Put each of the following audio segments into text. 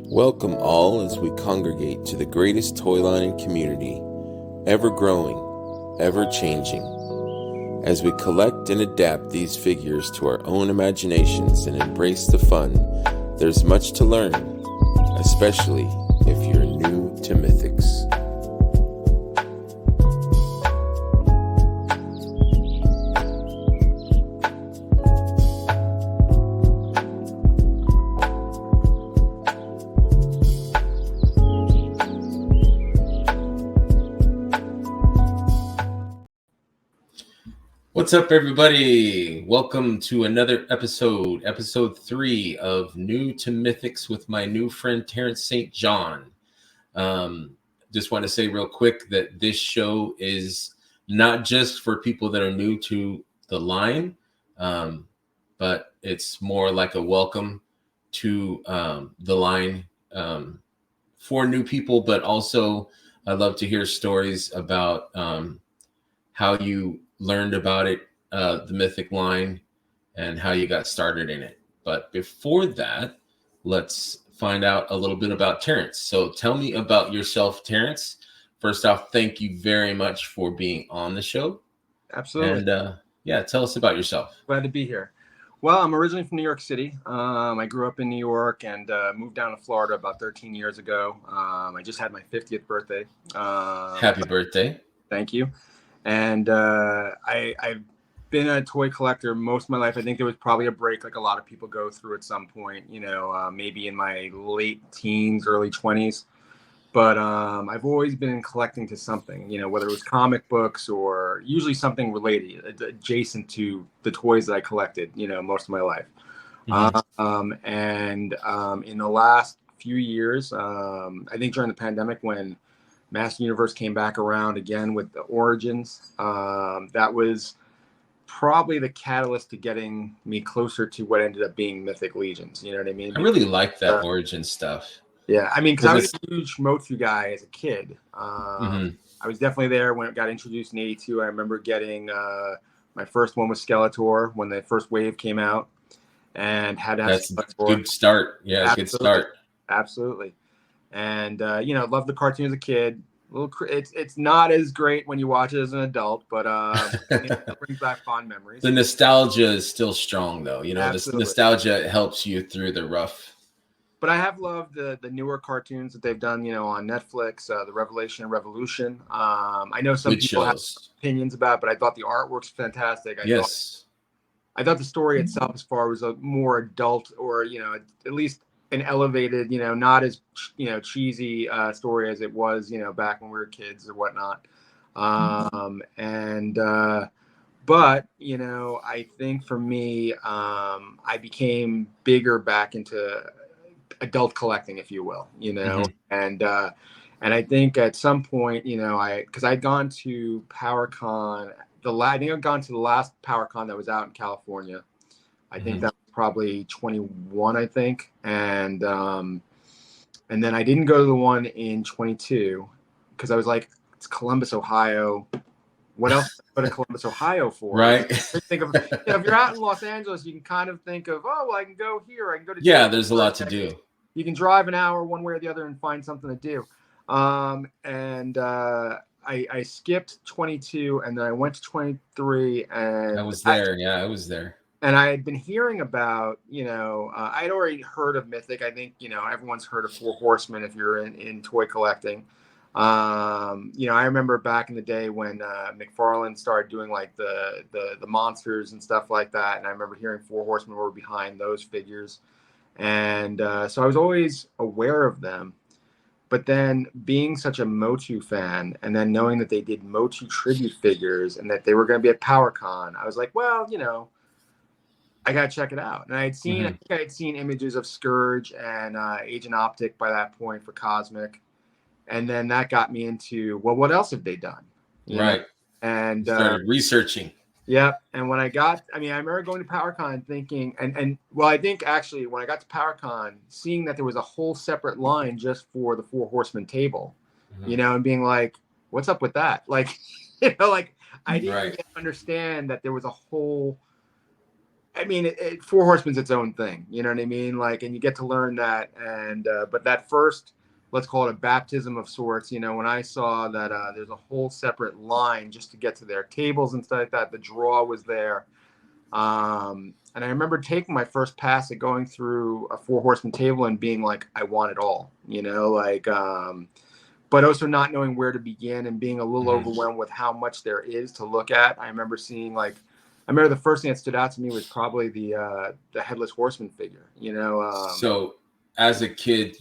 Welcome all as we congregate to the greatest toy line in community, ever growing, ever changing. As we collect and adapt these figures to our own imaginations and embrace the fun, there's much to learn, especially if you're new to Mythics. What's up, everybody? Welcome to another episode 3 of New to Mythics with my new friend Terrence St. John. Just want to say real quick that this show is not just for people that are new to the line, but it's more like a welcome to the line for new people, but also I love to hear stories about how you learned about it, the Mythic line, and how you got started in it. But before that, let's find out a little bit about Terrence. So tell me about yourself, Terrence. First off, thank you very much for being on the show. Absolutely. And tell us about yourself. Glad to be here. Well, I'm originally from New York City. I grew up in New York and moved down to Florida about 13 years ago. I just had my 50th birthday. Happy birthday. Thank you. And I've been a toy collector most of my life. I think there was probably a break like a lot of people go through at some point, maybe in my late teens, early 20s. But I've always been collecting to something, whether it was comic books or usually something related, adjacent to the toys that I collected, most of my life. Mm-hmm. In the last few years, I think during the pandemic when Master Universe came back around again with the Origins, that was probably the catalyst to getting me closer to what ended up being Mythic Legions. You know what I mean? I really like that Origin stuff. Yeah, I mean, because I was a huge Motu guy as a kid. Mm-hmm. I was definitely there when it got introduced in '82. I remember getting my first one with Skeletor when the first wave came out, and had to have That's Skeletor. A good start. Yeah, Absolutely. Good start. Absolutely. And loved the cartoon as a kid. It's not as great when you watch it as an adult, but it brings back fond memories. The nostalgia is still strong, though. Absolutely. The nostalgia helps you through the rough. But I have loved the newer cartoons that they've done, on Netflix, the Revelation and Revolution. I know some people have opinions about it, but I thought the artwork's fantastic. I thought the story itself, as far as a more adult or, at least an elevated, not as, cheesy story as it was, back when we were kids or whatnot. But, I think for me, I became bigger back into adult collecting, if you will, Mm-hmm. And I think at some point, because I'd gone to PowerCon, I think I'd gone to the last PowerCon that was out in California. I think that was probably 21, I think. And then I didn't go to the one in 22 because I was like, it's Columbus, Ohio. What else go to Columbus, Ohio for? Right. Think of, if you're out in Los Angeles, you can kind of think of, oh, well, I can go here. I can go to. Yeah, there's a lot to do. You can drive an hour one way or the other and find something to do. I skipped 22 and then I went to 23 and I was there. I was there. And I had been hearing about, I'd already heard of Mythic. I think, everyone's heard of Four Horsemen if you're in toy collecting. I remember back in the day when McFarlane started doing like the monsters and stuff like that. And I remember hearing Four Horsemen were behind those figures. And so I was always aware of them. But then being such a Motu fan and then knowing that they did Motu tribute figures and that they were going to be at PowerCon, I was like, well, I got to check it out. And I think I had seen images of Scourge and Agent Optic by that point for Cosmic. And then that got me into, well, what else have they done? Right. And started researching. Yeah. And when I remember going to PowerCon and thinking, I think actually when I got to PowerCon, seeing that there was a whole separate line just for the Four Horsemen table, and being like, what's up with that? Like, I didn't understand that there was a whole I mean, Four Horsemen's its own thing. You know what I mean? Like, and you get to learn that. And but that first, let's call it a baptism of sorts. You know, when I saw that there's a whole separate line just to get to their tables and stuff like that. The draw was there. And I remember taking my first pass at going through a Four Horsemen table and being like, I want it all. You know, like. But also not knowing where to begin and being a little overwhelmed with how much there is to look at. I remember seeing like. I remember the first thing that stood out to me was probably the Headless Horseman figure. You know. So, as a kid,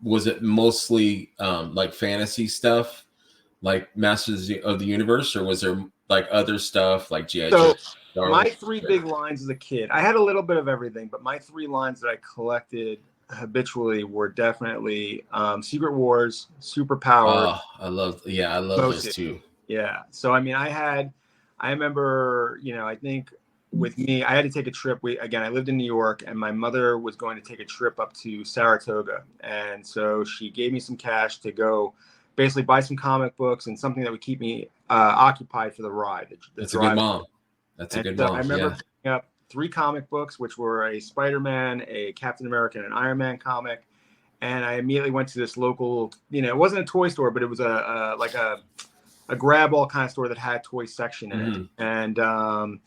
was it mostly like fantasy stuff, like Masters of the Universe, or was there like other stuff like G.I. Joe? So my three big lines as a kid, I had a little bit of everything, but my three lines that I collected habitually were definitely Secret Wars, Superpower. Oh, I love those too. Yeah. So I mean, I remember, you know, I think with me, I had to take a trip. I lived in New York, and my mother was going to take a trip up to Saratoga, and so she gave me some cash to go, basically buy some comic books and something that would keep me occupied for the ride. That's a good mom. That's a good mom. I remember picking up 3 comic books, which were a Spider-Man, a Captain America, and an Iron Man comic, and I immediately went to this local. You know, it wasn't a toy store, but it was a grab all kind of store that had a toy section in it.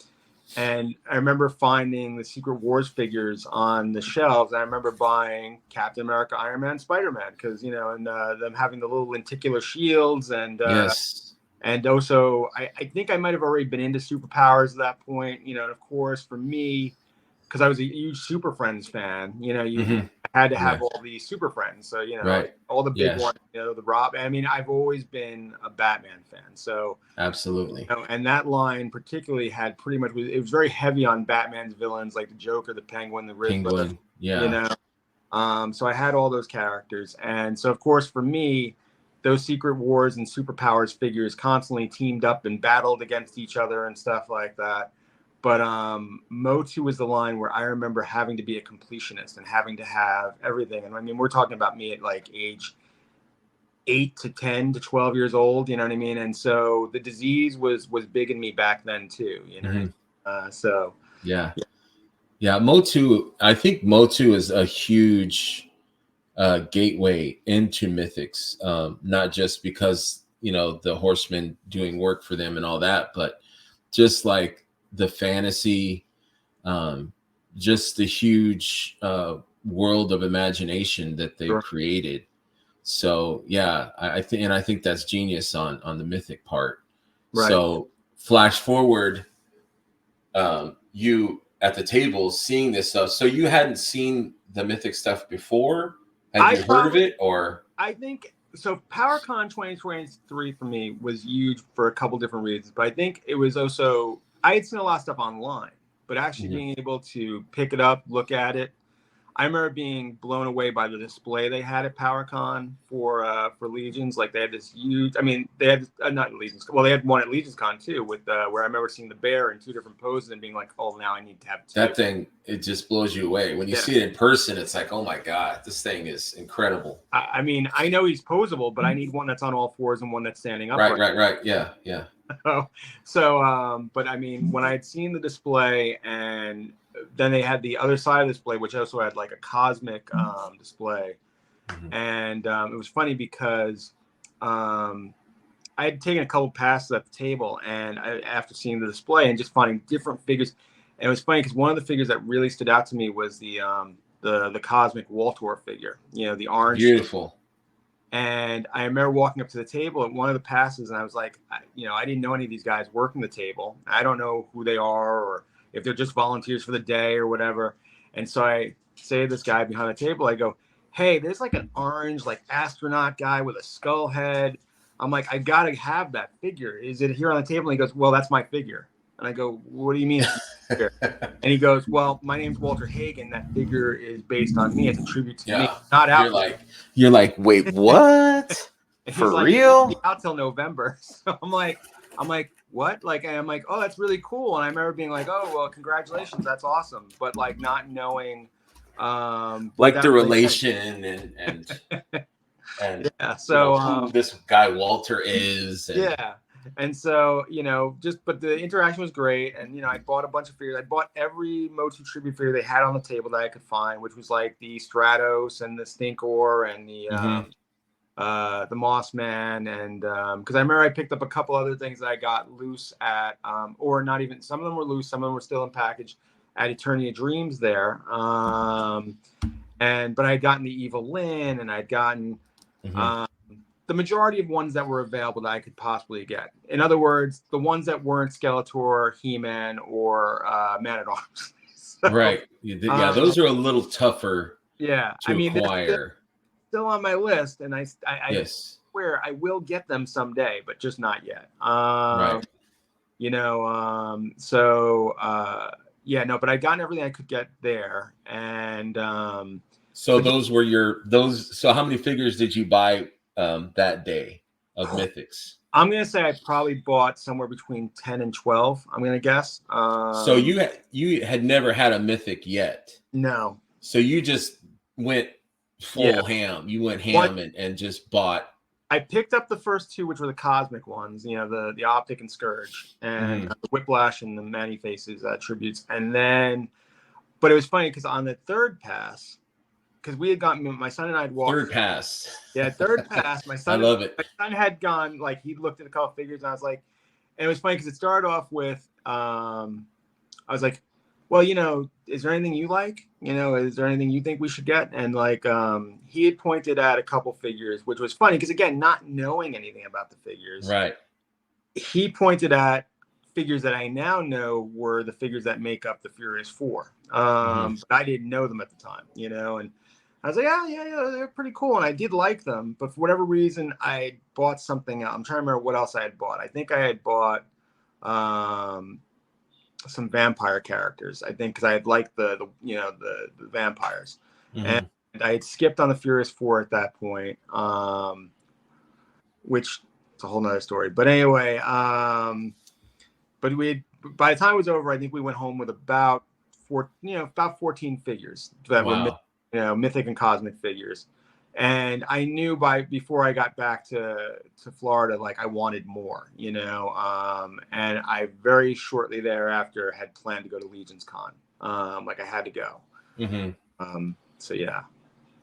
And I remember finding the Secret Wars figures on the shelves. And I remember buying Captain America, Iron Man, Spider-Man, because, you know, and them having the little lenticular shields. And yes. And also, I think I might have already been into superpowers at that point. You know, and of course, for me, because I was a huge Super Friends fan, you know, you had to have all these Super Friends. So, you know, like all the big ones, you know, the Rob. I mean, I've always been a Batman fan. So absolutely. You know, and that line particularly had pretty much, it was very heavy on Batman's villains, like the Joker, the Penguin, the Riddler. You know, so I had all those characters. And so, of course, for me, those Secret Wars and Superpowers figures constantly teamed up and battled against each other and stuff like that. But Motu was the line where I remember having to be a completionist and having to have everything. And I mean, we're talking about me at like age 8 to 10 to 12 years old, you know what I mean? And so the disease was big in me back then too, you know? So. Yeah. Motu, I think Motu is a huge gateway into mythics, not just because, you know, the horsemen doing work for them and all that, but just like the fantasy, just the huge world of imagination that they created. So yeah, I think that's genius on the mythic part. Right. So flash forward, you at the table seeing this stuff. So you hadn't seen the mythic stuff before? Had you heard of it, or? I think so. PowerCon 2023 for me was huge for a couple different reasons, but I think it was also, I had seen a lot of stuff online, but actually being able to pick it up, look at it. I remember being blown away by the display they had at PowerCon for Legions. Like they had this huge, I mean, they had not Legions. Well, they had one at Legions Con too, with where I remember seeing the bear in 2 different poses and being like, oh, now I need to have 2. That thing, it just blows you away. When you see it in person, it's like, oh my God, this thing is incredible. I mean, I know he's posable, but I need one that's on all 4s and one that's standing up. Right. Yeah. So, but I mean, when I had seen the display, and then they had the other side of the display, which also had like a cosmic display. And it was funny because I had taken a couple passes at the table, and after seeing the display and just finding different figures, and it was funny because one of the figures that really stood out to me was the cosmic Waltor figure, you know, the orange. Beautiful. And I remember walking up to the table at one of the passes, and I was like, you know, I didn't know any of these guys working the table. I don't know who they are or if they're just volunteers for the day or whatever. And so I say to this guy behind the table, I go, hey, there's like an orange, like astronaut guy with a skull head. I'm like, I got to have that figure. Is it here on the table? And he goes, well, that's my figure. And I go, what do you mean? And he goes, well, my name's Walter Hagen. That figure is based on me. It's a tribute to me. Not out. You're like, wait, what? For real? Out till November. So I'm like, what? Like, I'm like, oh, that's really cool. And I remember being like, oh, well, congratulations. That's awesome. But like not knowing, like the relation and yeah. So who this guy Walter is. Yeah. And so, but the interaction was great. And, I bought a bunch of figures. I bought every Motu tribute figure they had on the table that I could find, which was like the Stratos and the Stinkor and the Moss Man. And because I remember I picked up a couple other things that I got loose at, or not even, some of them were loose, some of them were still in package at Eternity of Dreams there. But I had gotten the Evil Lyn, and I'd gotten the majority of ones that were available that I could possibly get. In other words, the ones that weren't Skeletor, He-Man, or Man-at-Arms. So, right. Yeah, those are a little tougher to acquire. Still on my list, and I yes. swear I will get them someday, but just not yet. Right. But I'd gotten everything I could get there. And so those were so how many figures did you buy that day of Mythics? I'm gonna say I probably bought somewhere between 10 and 12. I'm gonna guess. So you had never had a Mythic yet. No. So you just went full ham. You went ham and just bought. I picked up the first two, which were the cosmic ones. The Optic and Scourge, and the Whiplash and the Many Faces tributes. And then, but it was funny because on the third pass, because we had gotten, my son and I had walked. Third pass. Yeah, third pass. My son. I love it. My son had gone, like, he looked at a couple figures, and I was like, and it was funny because it started off with, I was like, well, is there anything you like? Is there anything you think we should get? And like, he had pointed at a couple figures, which was funny because, again, not knowing anything about the figures. Right. He pointed at figures that I now know were the figures that make up the Furious Four. But I didn't know them at the time, and I was like, yeah, they're pretty cool. And I did like them, but for whatever reason, I bought something else. I'm trying to remember what else I had bought. I think I had bought some vampire characters, I think, because I had liked the vampires. And I had skipped on the Furious Four at that point, which is a whole nother story. But anyway, by the time it was over, I think we went home with about 14 figures that were Mythic and Cosmic figures. And I knew before I got back to Florida, like, I wanted more, and I very shortly thereafter had planned to go to Legion's Con. Like, I had to go. So yeah.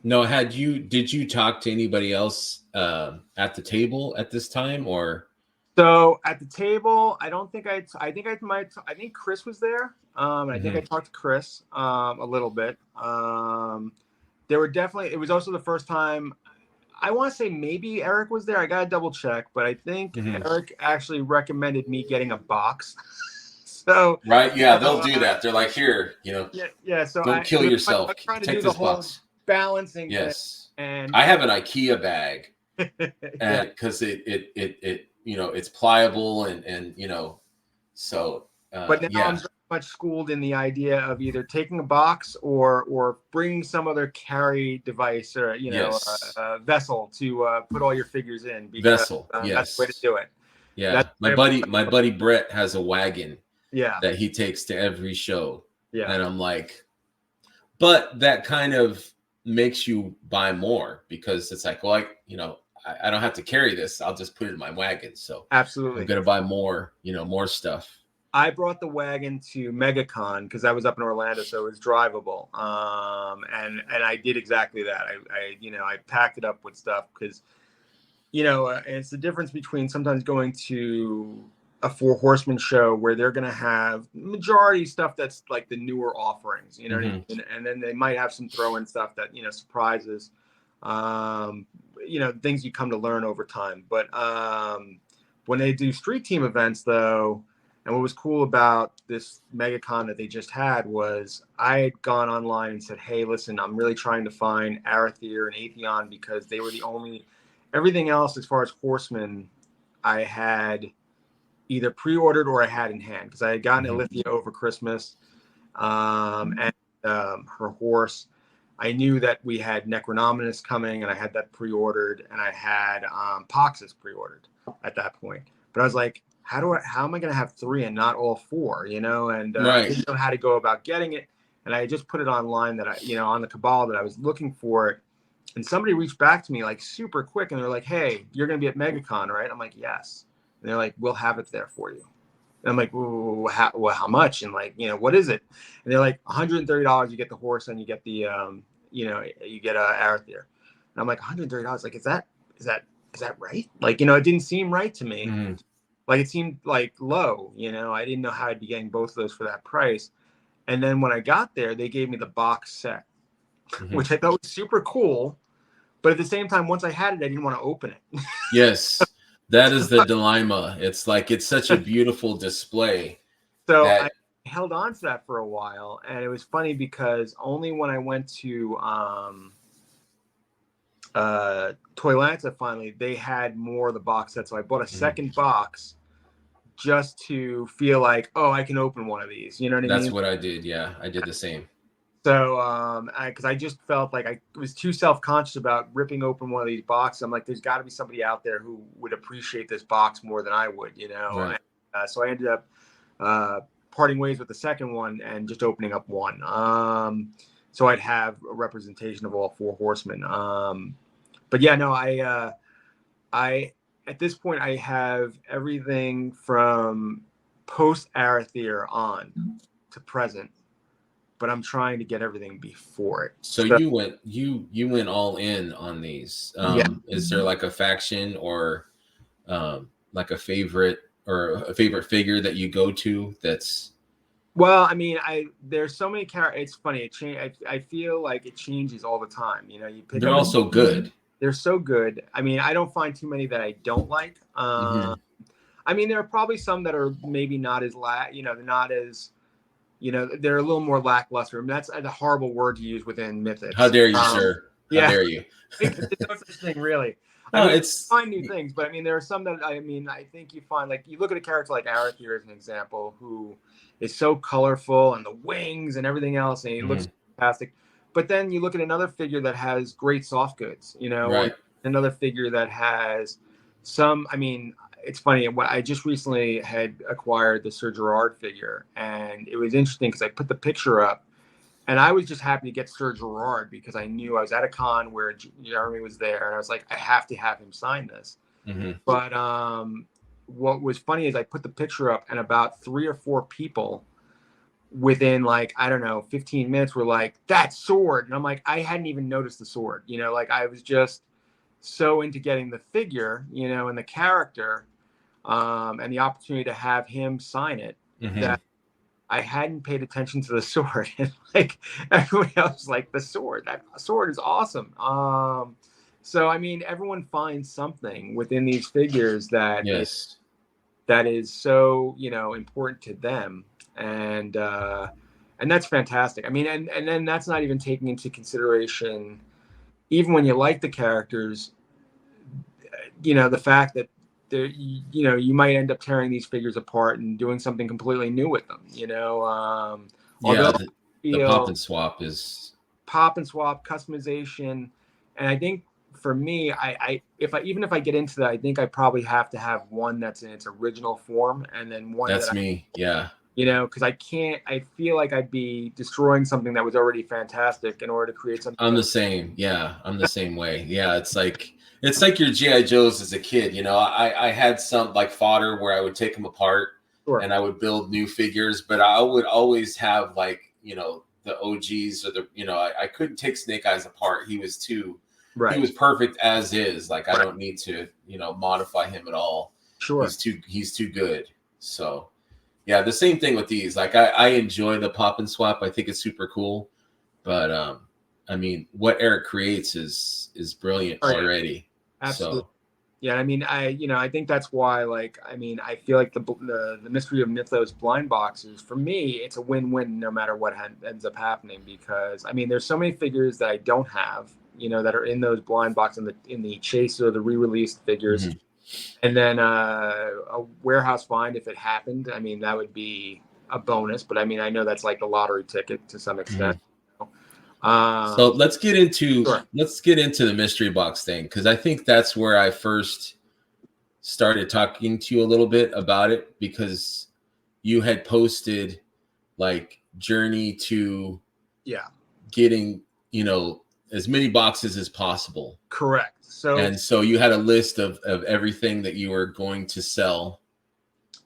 No, did you talk to anybody else at the table at this time, or? So at the table, I think Chris was there. I think I talked to Chris a little bit. There were definitely, it was also the first time, I want to say maybe Eric was there. I got to double check, but I think Eric actually recommended me getting a box. So right, yeah, they'll do that. They're like, here, yeah. So don't kill yourself. I'm trying to Take do this the whole box. Balancing. Yes, and I have an IKEA bag, and because it it's pliable and so. But now I'm very much schooled in the idea of either taking a box or bringing some other carry device or a vessel to put all your figures in. Because, that's the way to do it. Yeah, my buddy Brett has a wagon. Yeah, that he takes to every show. Yeah, and I'm like, but that kind of makes you buy more because it's like, well, I don't have to carry this. I'll just put it in my wagon. So absolutely, I'm gonna buy more, more stuff. I brought the wagon to MegaCon because I was up in Orlando, so it was drivable. And I did exactly that. I packed it up with stuff because, and it's the difference between sometimes going to a Four Horsemen show where they're going to have majority stuff that's like the newer offerings, what I mean? And then they might have some throw-in stuff that, surprises, things you come to learn over time. But when they do street team events, though, and what was cool about this MegaCon that they just had was I had gone online and said, hey, listen, I'm really trying to find Arathir and Atheon because they were the only, everything else as far as Horsemen I had either pre-ordered or I had in hand because I had gotten Alithia over Christmas and her horse. I knew that we had Necronominus coming and I had that pre-ordered and I had Poxus pre-ordered at that point. But I was like, how am I going to have 3 and not all 4, and I didn't know how to go about getting it. And I just put it online that on the Cabal that I was looking for it. And somebody reached back to me like super quick and they're like, hey, you're going to be at MegaCon, right? I'm like, yes. And they're like, we'll have it there for you. And I'm like, how much? And like, what is it? And they're like, $130. You get the horse and you get the, you get Arathier. And I'm like, $130. Like, is that right? Like, it didn't seem right to me. Mm-hmm. Like, it seemed like low. I didn't know how I'd be getting both of those for that price. And then when I got there, they gave me the box set, Mm-hmm. which I thought was super cool. But at the same time, once I had it, I didn't want to open it. Yes, that is the dilemma. It's like it's such a beautiful display. So that I held on to that for a while, and it was funny because only when I went to Toylanta finally, they had more of the box set. So I bought a second box just to feel like, oh, I can open one of these. You know what I mean? That's what I did. Yeah, I did the same. So, because I just felt like I was too self-conscious about ripping open one of these boxes. I'm like, there's got to be somebody out there who would appreciate this box more than I would, Right. And, so I ended up parting ways with the second one and just opening up one. So I'd have a representation of all four horsemen. But yeah, no, I at this point I have everything from post Arathier on to present. But I'm trying to get everything before it. So you went all in on these. Yeah. Is there like a faction or like a favorite figure that you go to that's Well, I mean, there's so many characters. It's funny. I feel like it changes all the time. You pick they're up. also good. They're so good. I mean, I don't find too many that I don't like. I mean, there are probably some that are maybe not as not as they're a little more lackluster. I mean, that's a horrible word to use within Mythics. How dare you, sir? How dare you? There's no such thing, really. No, I mean, it's find new things, but I mean, there are some that I think you find, like, you look at a character like Arathier as an example, who is so colorful and the wings and everything else, and he looks fantastic. But then you look at another figure that has great soft goods, right. or another figure that has some. I mean, it's funny. I just recently had acquired the Sir Gerard figure, and it was interesting because I put the picture up. And I was just happy to get Sir Gerard because I knew I was at a con where Jeremy was there, and I was like, I have to have him sign this. But what was funny is I put the picture up, and about 3 or 4 people within, like, I don't know, 15 minutes were like, that sword. And I'm like, I hadn't even noticed the sword. Like, I was just so into getting the figure, and the character, and the opportunity to have him sign it, that I hadn't paid attention to the sword. And like everybody else was like, that sword is awesome. So I mean, everyone finds something within these figures that is so important to them, and that's fantastic. I mean, and then that's not even taking into consideration, even when you like the characters, the fact that there, you might end up tearing these figures apart and doing something completely new with them. The pop and swap customization, and I think for me, even if I get into that, I think I probably have to have one that's in its original form, and then one that's me. Because I feel like I'd be destroying something that was already fantastic in order to create something. I'm the same. Yeah, I'm the same way. Yeah, it's like your G.I. Joes as a kid. I had some like fodder where I would take them apart and I would build new figures, but I would always have like, the OGs or I couldn't take Snake Eyes apart. He was too, he was perfect as is. Like, I don't need to, modify him at all. Sure. He's too good. So yeah, the same thing with these. Like, I enjoy the pop and swap. I think it's super cool, but I mean, what Eric creates is brilliant already. Absolutely. So. Yeah, I mean, I think that's why, like, I mean, I feel like the Mystery of Mythos blind boxes, for me, it's a win-win no matter what ends up happening, because I mean, there's so many figures that I don't have, that are in those blind boxes in the chase or the re-released figures, and then a warehouse find if it happened. I mean, that would be a bonus, but I mean, I know that's like a lottery ticket to some extent. So let's get into the mystery box thing, because I think that's where I first started talking to you a little bit about it, because you had posted like journey to getting as many boxes as possible. Correct. And so you had a list of everything that you were going to sell.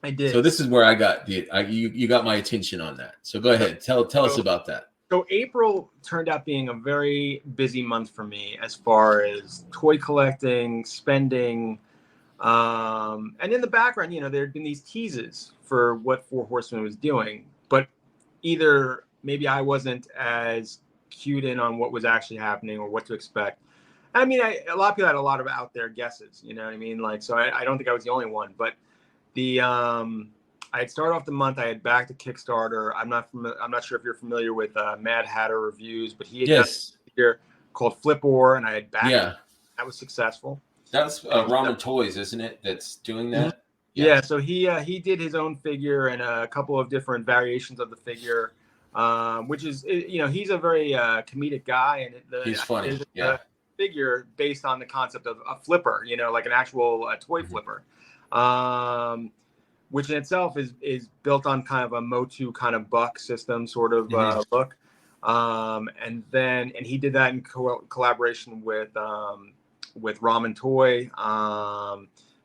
I did. So this is where I got you got my attention on that. So go ahead, tell us about that. So April turned out being a very busy month for me as far as toy collecting, spending, and in the background, there had been these teases for what Four Horsemen was doing, but either maybe I wasn't as cued in on what was actually happening or what to expect. I mean, a lot of people had a lot of out there guesses, you know what I mean? Like, so I don't think I was the only one, but I had started off the month. I had backed a Kickstarter. I'm not sure if you're familiar with Mad Hatter Reviews, but he had done a figure called Flip War, and I had backed. Yeah, that was successful. That's Ramen Toys, isn't it? That's doing that. Mm-hmm. Yeah. So he did his own figure and a couple of different variations of the figure, which is he's a very comedic guy, and he's funny. Yeah. Figure based on the concept of a flipper, like an actual toy flipper. Which in itself is built on kind of a Motu kind of buck system sort of look. And he did that in collaboration with Ramen Toy.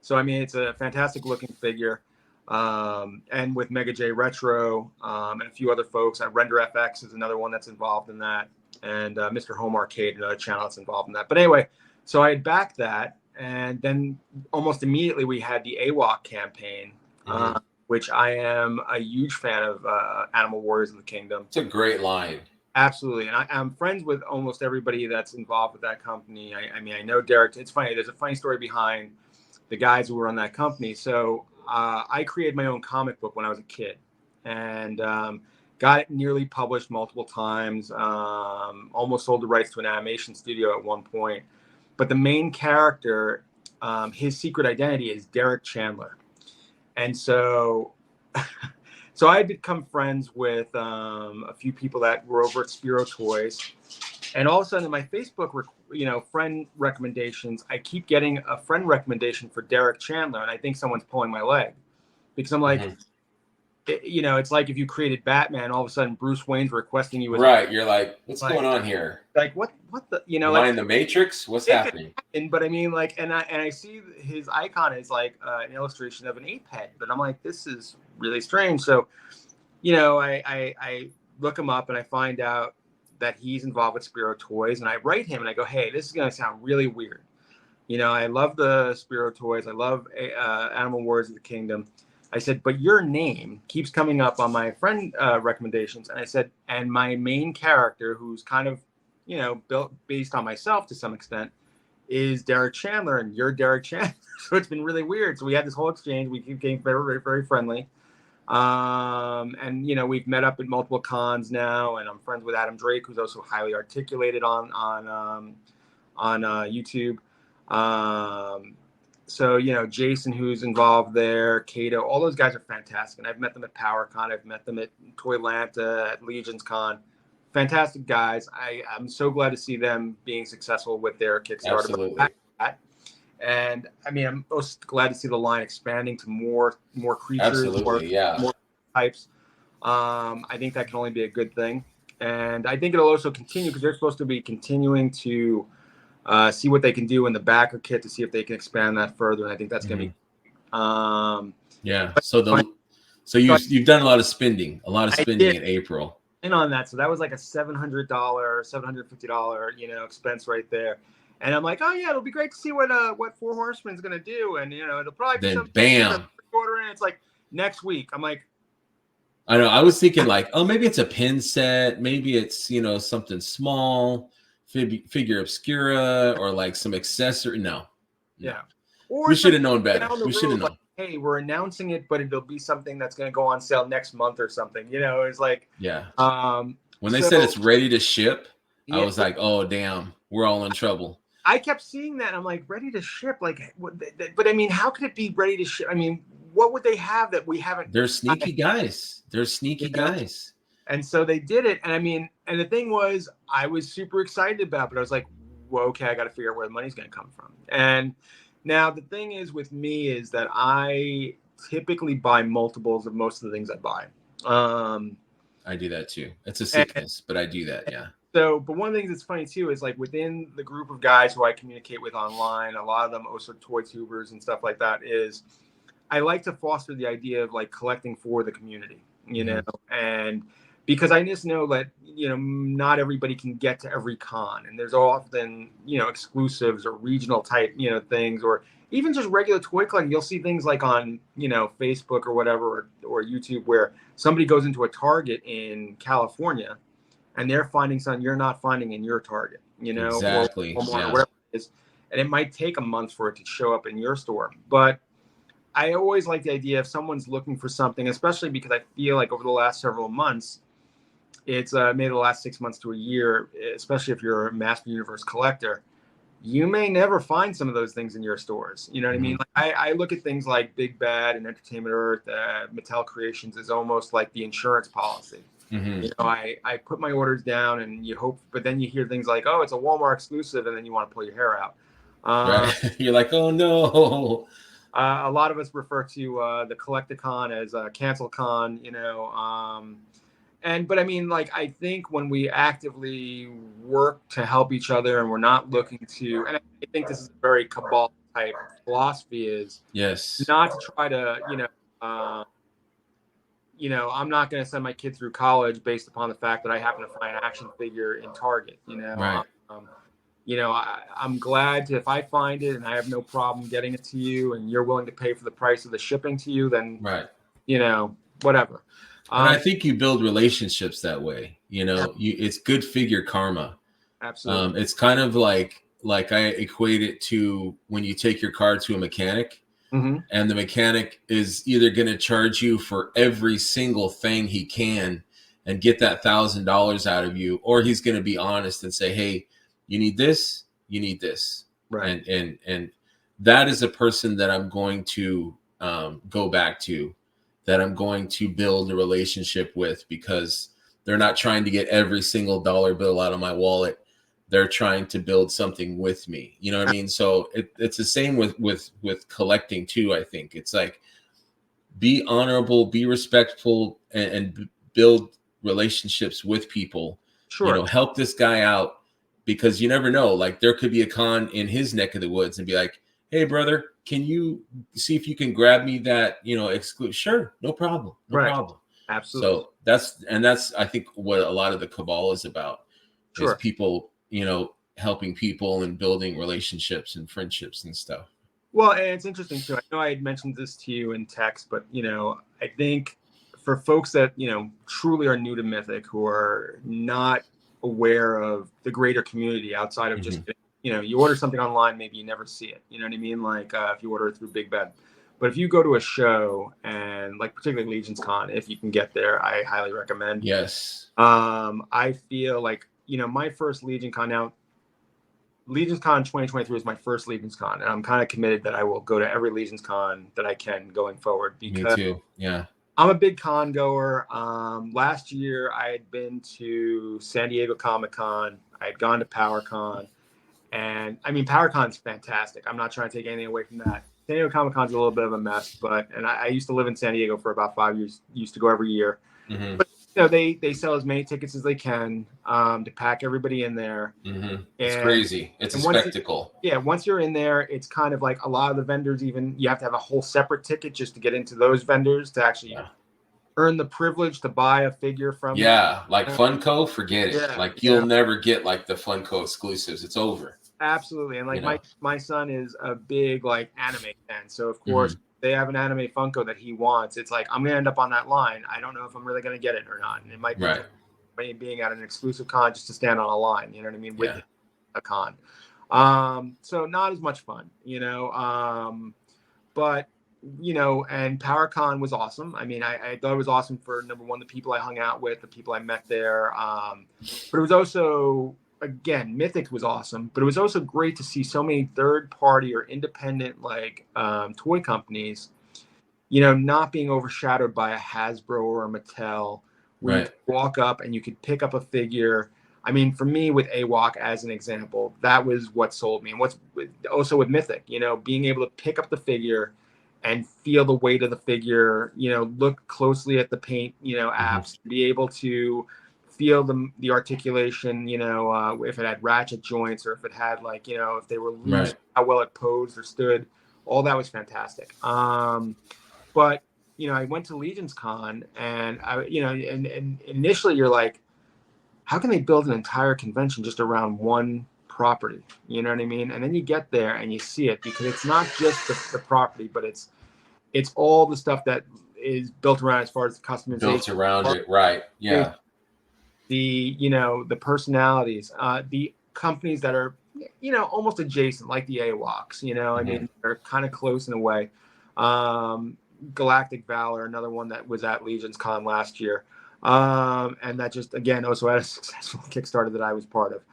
So, I mean, it's a fantastic looking figure. And with Mega J Retro and a few other folks. Render FX is another one that's involved in that. And Mr. Home Arcade, another channel that's involved in that. But anyway, so I had backed that. And then almost immediately we had the AWOC campaign. Which I am a huge fan of Animal Warriors of the Kingdom. It's a great line. Absolutely. And I'm friends with almost everybody that's involved with that company. I mean, I know Derek. It's funny. There's a funny story behind the guys who were on that company. So I created my own comic book when I was a kid and got it nearly published multiple times. Almost sold the rights to an animation studio at one point. But the main character, his secret identity is Derek Chandler. And so I had become friends with a few people that were over at Spiro Toys. And all of a sudden in my Facebook, friend recommendations, I keep getting a friend recommendation for Derek Chandler. And I think someone's pulling my leg because I'm like, it's like if you created Batman, all of a sudden Bruce Wayne's requesting you. Right. You're like, what's going on here? Like what the, Am I in the Matrix? What's happening? But I mean, like, and I see his icon is like an illustration of an ape head, but I'm like, this is really strange. So, I look him up and I find out that he's involved with Spiro Toys, and I write him and I go, hey, this is going to sound really weird. I love the Spiro Toys. I love Animal Warriors of the Kingdom. I said, but your name keeps coming up on my friend recommendations. And I said, and my main character, who's kind of, built based on myself to some extent, is Derek Chandler, and you're Derek Chandler. So it's been really weird. So we had this whole exchange. We became very, very, very friendly. And, we've met up at multiple cons now, and I'm friends with Adam Drake, who's also highly articulated on YouTube. So, Jason, who's involved there, Kato, all those guys are fantastic. And I've met them at PowerCon. I've met them at Toylanta, at Legions Con. Fantastic guys. I'm so glad to see them being successful with their Kickstarter. Absolutely. And I mean, I'm most glad to see the line expanding to more creatures, Absolutely, more types. I think that can only be a good thing. And I think it'll also continue because they're supposed to be continuing to see what they can do in the backer kit to see if they can expand that further. And I think that's going to be. Yeah. So you've done a lot of spending in April. In on that. So that was like a $700, $750, expense right there. And I'm like, oh yeah, it'll be great to see what Four Horsemen's going to do. And, it'll probably be something. Bam. Order in. It's like next week. I'm like, I know. I was thinking like, oh, maybe it's a pin set. Maybe it's, something small, figure obscura, or like some accessory. No. Yeah. Or we should have known better. We should have known. Like, hey, we're announcing it, but it'll be something that's going to go on sale next month or something. It's like, yeah. When they said it's ready to ship, yeah. I was like, oh, damn, we're all in trouble. I kept seeing that. And I'm like, ready to ship? Like, but I mean, how could it be ready to ship? I mean, what would they have that we haven't? They're sneaky guys. Guys. And so they did it. And I mean, and the thing was, I was super excited about, but I was like, well, okay, I got to figure out where the money's going to come from. And now the thing is with me is that I typically buy multiples of most of the things I buy. I do that too. It's a sickness, but I do that. Yeah. So, but one of the things that's funny too is like within the group of guys who I communicate with online, a lot of them also toy tubers and stuff like that, is I like to foster the idea of like collecting for the community, you know, and because I just know that, you know, not everybody can get to every con, and there's often, you know, exclusives or regional type, you know, things, or even just regular toy collecting. You'll see things like on, you know, Facebook or whatever, or YouTube, where somebody goes into a Target in California and they're finding something you're not finding in your Target, you know, Exactly. or Yeah. whatever it is. And it might take a month for it to show up in your store. But I always like the idea if someone's looking for something, especially because I feel like over the last several months, it's maybe the last 6 months to a year, especially if you're a Master Universe collector, you may never find some of those things in your stores. You know what I mean? Like I look at things like Big Bad and Entertainment Earth, Mattel Creations is almost like the insurance policy. You know, I put my orders down and you hope, but then you hear things like, oh, it's a Walmart exclusive, and then you want to pull your hair out. Right. You're like, oh no. A lot of us refer to the Collecticon as Cancel Con, you know. But I mean, like, I think when we actively work to help each other and we're not looking to, and I think this is a very cabal type philosophy, is Yes. not to try to, you know, I'm not going to send my kid through college based upon the fact that I happen to find an action figure in Target. You know, Right. You know, I'm glad to, if I find it and I have no problem getting it to you, and you're willing to pay for the price of the shipping to you, then Right. you know, whatever. And I think you build relationships that way. You know, it's good figure karma. Absolutely. It's kind of like I equate it to when you take your car to a mechanic. And the mechanic is either going to charge you for every single thing he can and get that $1,000 out of you, or he's going to be honest and say, hey, you need this, you need this. Right. And that is a person that I'm going to go back to, that I'm going to build a relationship with, because they're not trying to get every single dollar bill out of my wallet. They're trying to build something with me. You know what I mean? So it's the same with collecting too. I think it's like, be honorable, be respectful, and build relationships with people. Sure. You know, help this guy out, because you never know. Like, there could be a con in his neck of the woods and be like, hey brother, can you see if you can grab me that, you know, exclude? Sure. No problem. No problem. Absolutely. So that's I think what a lot of the cabal is about. Is people, you know, helping people and building relationships and friendships and stuff. Well, and it's interesting too. I know I had mentioned this to you in text, but you know, I think for folks that, you know, truly are new to Mythic, who are not aware of the greater community outside of just, you know, you order something online, maybe you never see it. You know what I mean? Like if you order it through Big Bad. But if you go to a show, and like particularly Legion's Con, if you can get there, I highly recommend. Yes. I feel like, you know, my first Legion Con, now Legion's Con 2023 is my first Legion's Con, and I'm kind of committed that I will go to every Legion's Con that I can going forward, because me too. Yeah. I'm a big con goer. Last year I had been to San Diego Comic-Con. I had gone to PowerCon, and I mean, PowerCon's fantastic. I'm not trying to take anything away from that. San Diego Comic-Con's a little bit of a mess, and I used to live in San Diego for about 5 years, used to go every year. But you know, they sell as many tickets as they can to pack everybody in there. It's crazy. It's a spectacle. Once you're in there, it's kind of like a lot of the vendors, even you have to have a whole separate ticket just to get into those vendors to actually earn the privilege to buy a figure from them. Like Funko, forget it. Like you'll never get like the Funko exclusives. It's over. Absolutely. And like my son is a big like anime fan, so of course they have an anime Funko that he wants. It's like, I'm gonna end up on that line. I don't know if I'm really gonna get it or not. And it might be being at an exclusive con just to stand on a line, you know what I mean, with a con. So not as much fun, you know. But you know, and PowerCon was awesome. I mean, I thought it was awesome for, number one, the people I hung out with, the people I met there. But it was also, again, Mythic was awesome, but it was also great to see so many third-party or independent like toy companies, you know, not being overshadowed by a Hasbro or a Mattel, where you could walk up and you could pick up a figure. I mean, for me, with AWOC as an example, that was what sold me. And what's also with Mythic, you know, being able to pick up the figure and feel the weight of the figure, you know, look closely at the paint, you know, apps, be able to feel the articulation, if it had ratchet joints or if it had like, if they were loose, Right. how well it posed or stood. All that was fantastic. But I went to Legion's Con, and and initially you're like, how can they build an entire convention just around one property? You know what I mean? And then you get there and you see it, because it's not just the property, but it's all the stuff that is built around, as far as the customization, Built around it, right? Yeah. The personalities, the companies that are almost adjacent, like the AWOCs. I mean, they're kind of close in a way. Galactic Valor, another one that was at Legion's Con last year, and that just again also had a successful Kickstarter that I was part of.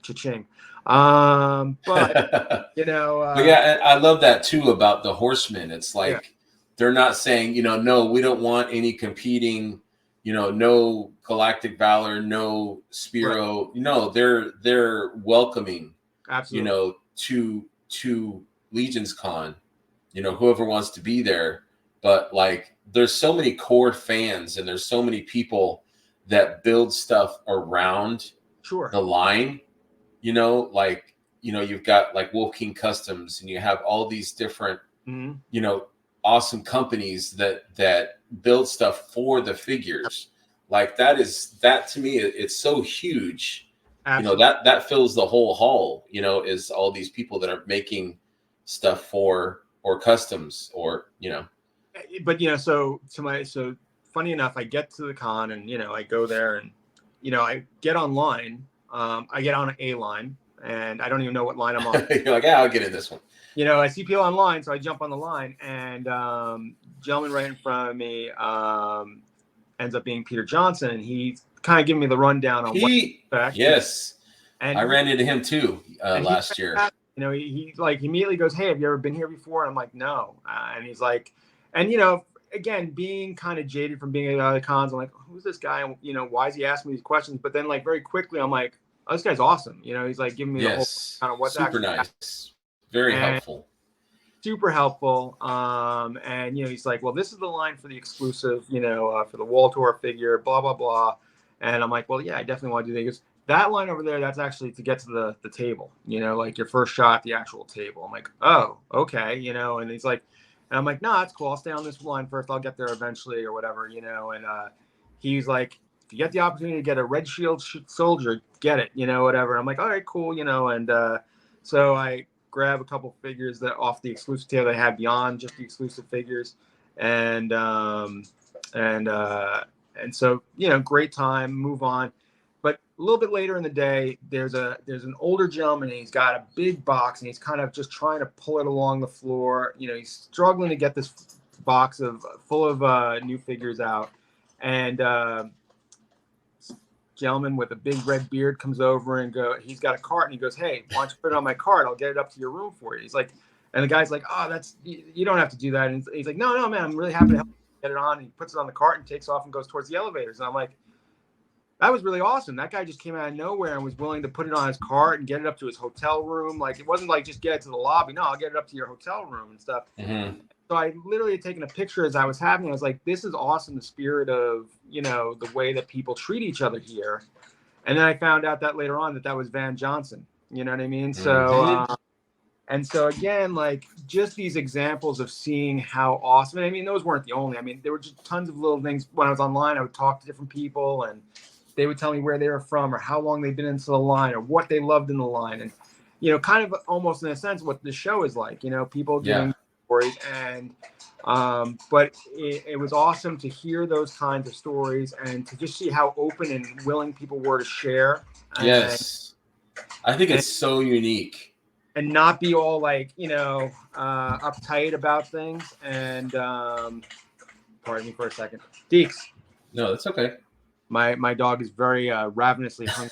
Cha-ching. But But yeah, I love that too about the Horsemen. It's like they're not saying, no, we don't want any competing, no Galactic Valor, no Spiro. Right. No, they're welcoming, absolutely, to Legion's Con, whoever wants to be there. But like, there's so many core fans, and there's so many people that build stuff around the line, you've got like Wolf King Customs, and you have all these different, awesome companies that build stuff for the figures. Like that to me, it's so huge. Absolutely. That fills the whole hall, is all these people that are making stuff for, or customs, or, But, so funny enough, I get to the con, and, I go there, and, I get online. I get on a line, and I don't even know what line I'm on. You're like, yeah, I'll get in this one. I see people online, so I jump on the line, and gentleman right in front of me ends up being Peter Johnson, and he's kind of giving me the rundown on yes, and I ran into him too last year. He like immediately goes, "Hey, have you ever been here before?" And I'm like, "No," and he's like, and again, being kind of jaded from being at other cons, I'm like, "Who's this guy? And, why is he asking me these questions?" But then, like, very quickly, I'm like, "Oh, this guy's awesome." He's like giving me the whole kind of what's super nice, very helpful. Super helpful. And he's like, well, this is the line for the exclusive, for the wall tour figure, blah, blah, blah. And I'm like, well, yeah, I definitely want to do that. He goes, that line over there, that's actually to get to the table, like your first shot at the actual table. I'm like, oh, okay. And he's like, and I'm like, no, that's cool. I'll stay on this line first. I'll get there eventually or whatever, and he's like, if you get the opportunity to get a red shield soldier, get it, whatever. I'm like, all right, cool. And so I grab a couple figures that off the exclusive table they had beyond just the exclusive figures, and so great time, move on. But a little bit later in the day, there's an older gentleman, and he's got a big box, and he's kind of just trying to pull it along the floor. He's struggling to get this box full of new figures out, and gentleman with a big red beard comes over and he's got a cart, and he goes, "Hey, why don't you put it on my cart? I'll get it up to your room for you." He's like, and the guy's like, "Oh, you don't have to do that." And he's like, no, man, I'm really happy to help you get it on. And he puts it on the cart and takes off and goes towards the elevators. And I'm like, that was really awesome. That guy just came out of nowhere and was willing to put it on his cart and get it up to his hotel room. Like, it wasn't like just get it to the lobby. No, I'll get it up to your hotel room and stuff. Mm-hmm. So I literally had taken a picture as I was having it. I was like, this is awesome. The spirit of, the way that people treat each other here. And then I found out that later on that was Van Johnson. You know what I mean? So, and so again, like, just these examples of seeing how awesome. And I mean, those weren't the only. I mean, there were just tons of little things. When I was online, I would talk to different people, and they would tell me where they were from, or how long they've been into the line, or what they loved in the line. And, kind of almost in a sense what the show is like, people giving stories. And but it was awesome to hear those kinds of stories, and to just see how open and willing people were to share. Yes. I think it's so unique. And not be all like, uptight about things. And pardon me for a second. Deeks. No, that's okay. My dog is very ravenously hungry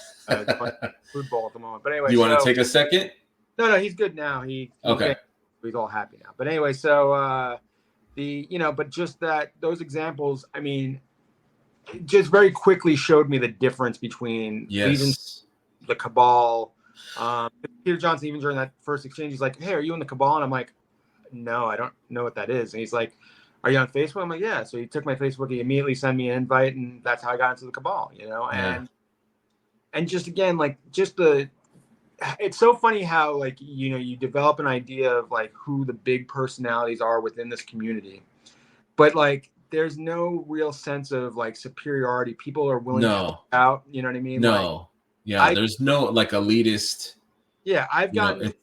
food bowl at the moment. But anyway, you want to take a second? No, he's good now. He's all happy now. But anyway, so but just those examples, I mean, just very quickly showed me the difference between the Cabal. Peter Johnson, even during that first exchange, he's like, "Hey, are you in the Cabal?" And I'm like, "No, I don't know what that is." And he's like, are you on Facebook? I'm like, yeah. So he took my Facebook, he immediately sent me an invite, and that's how I got into the cabal, Yeah. And just again, like it's so funny how like, you develop an idea of like who the big personalities are within this community, but like, there's no real sense of like superiority. People are willing to help No. out. You know what I mean? Like No. Yeah. I, There's no like elitist. I've You know. gotten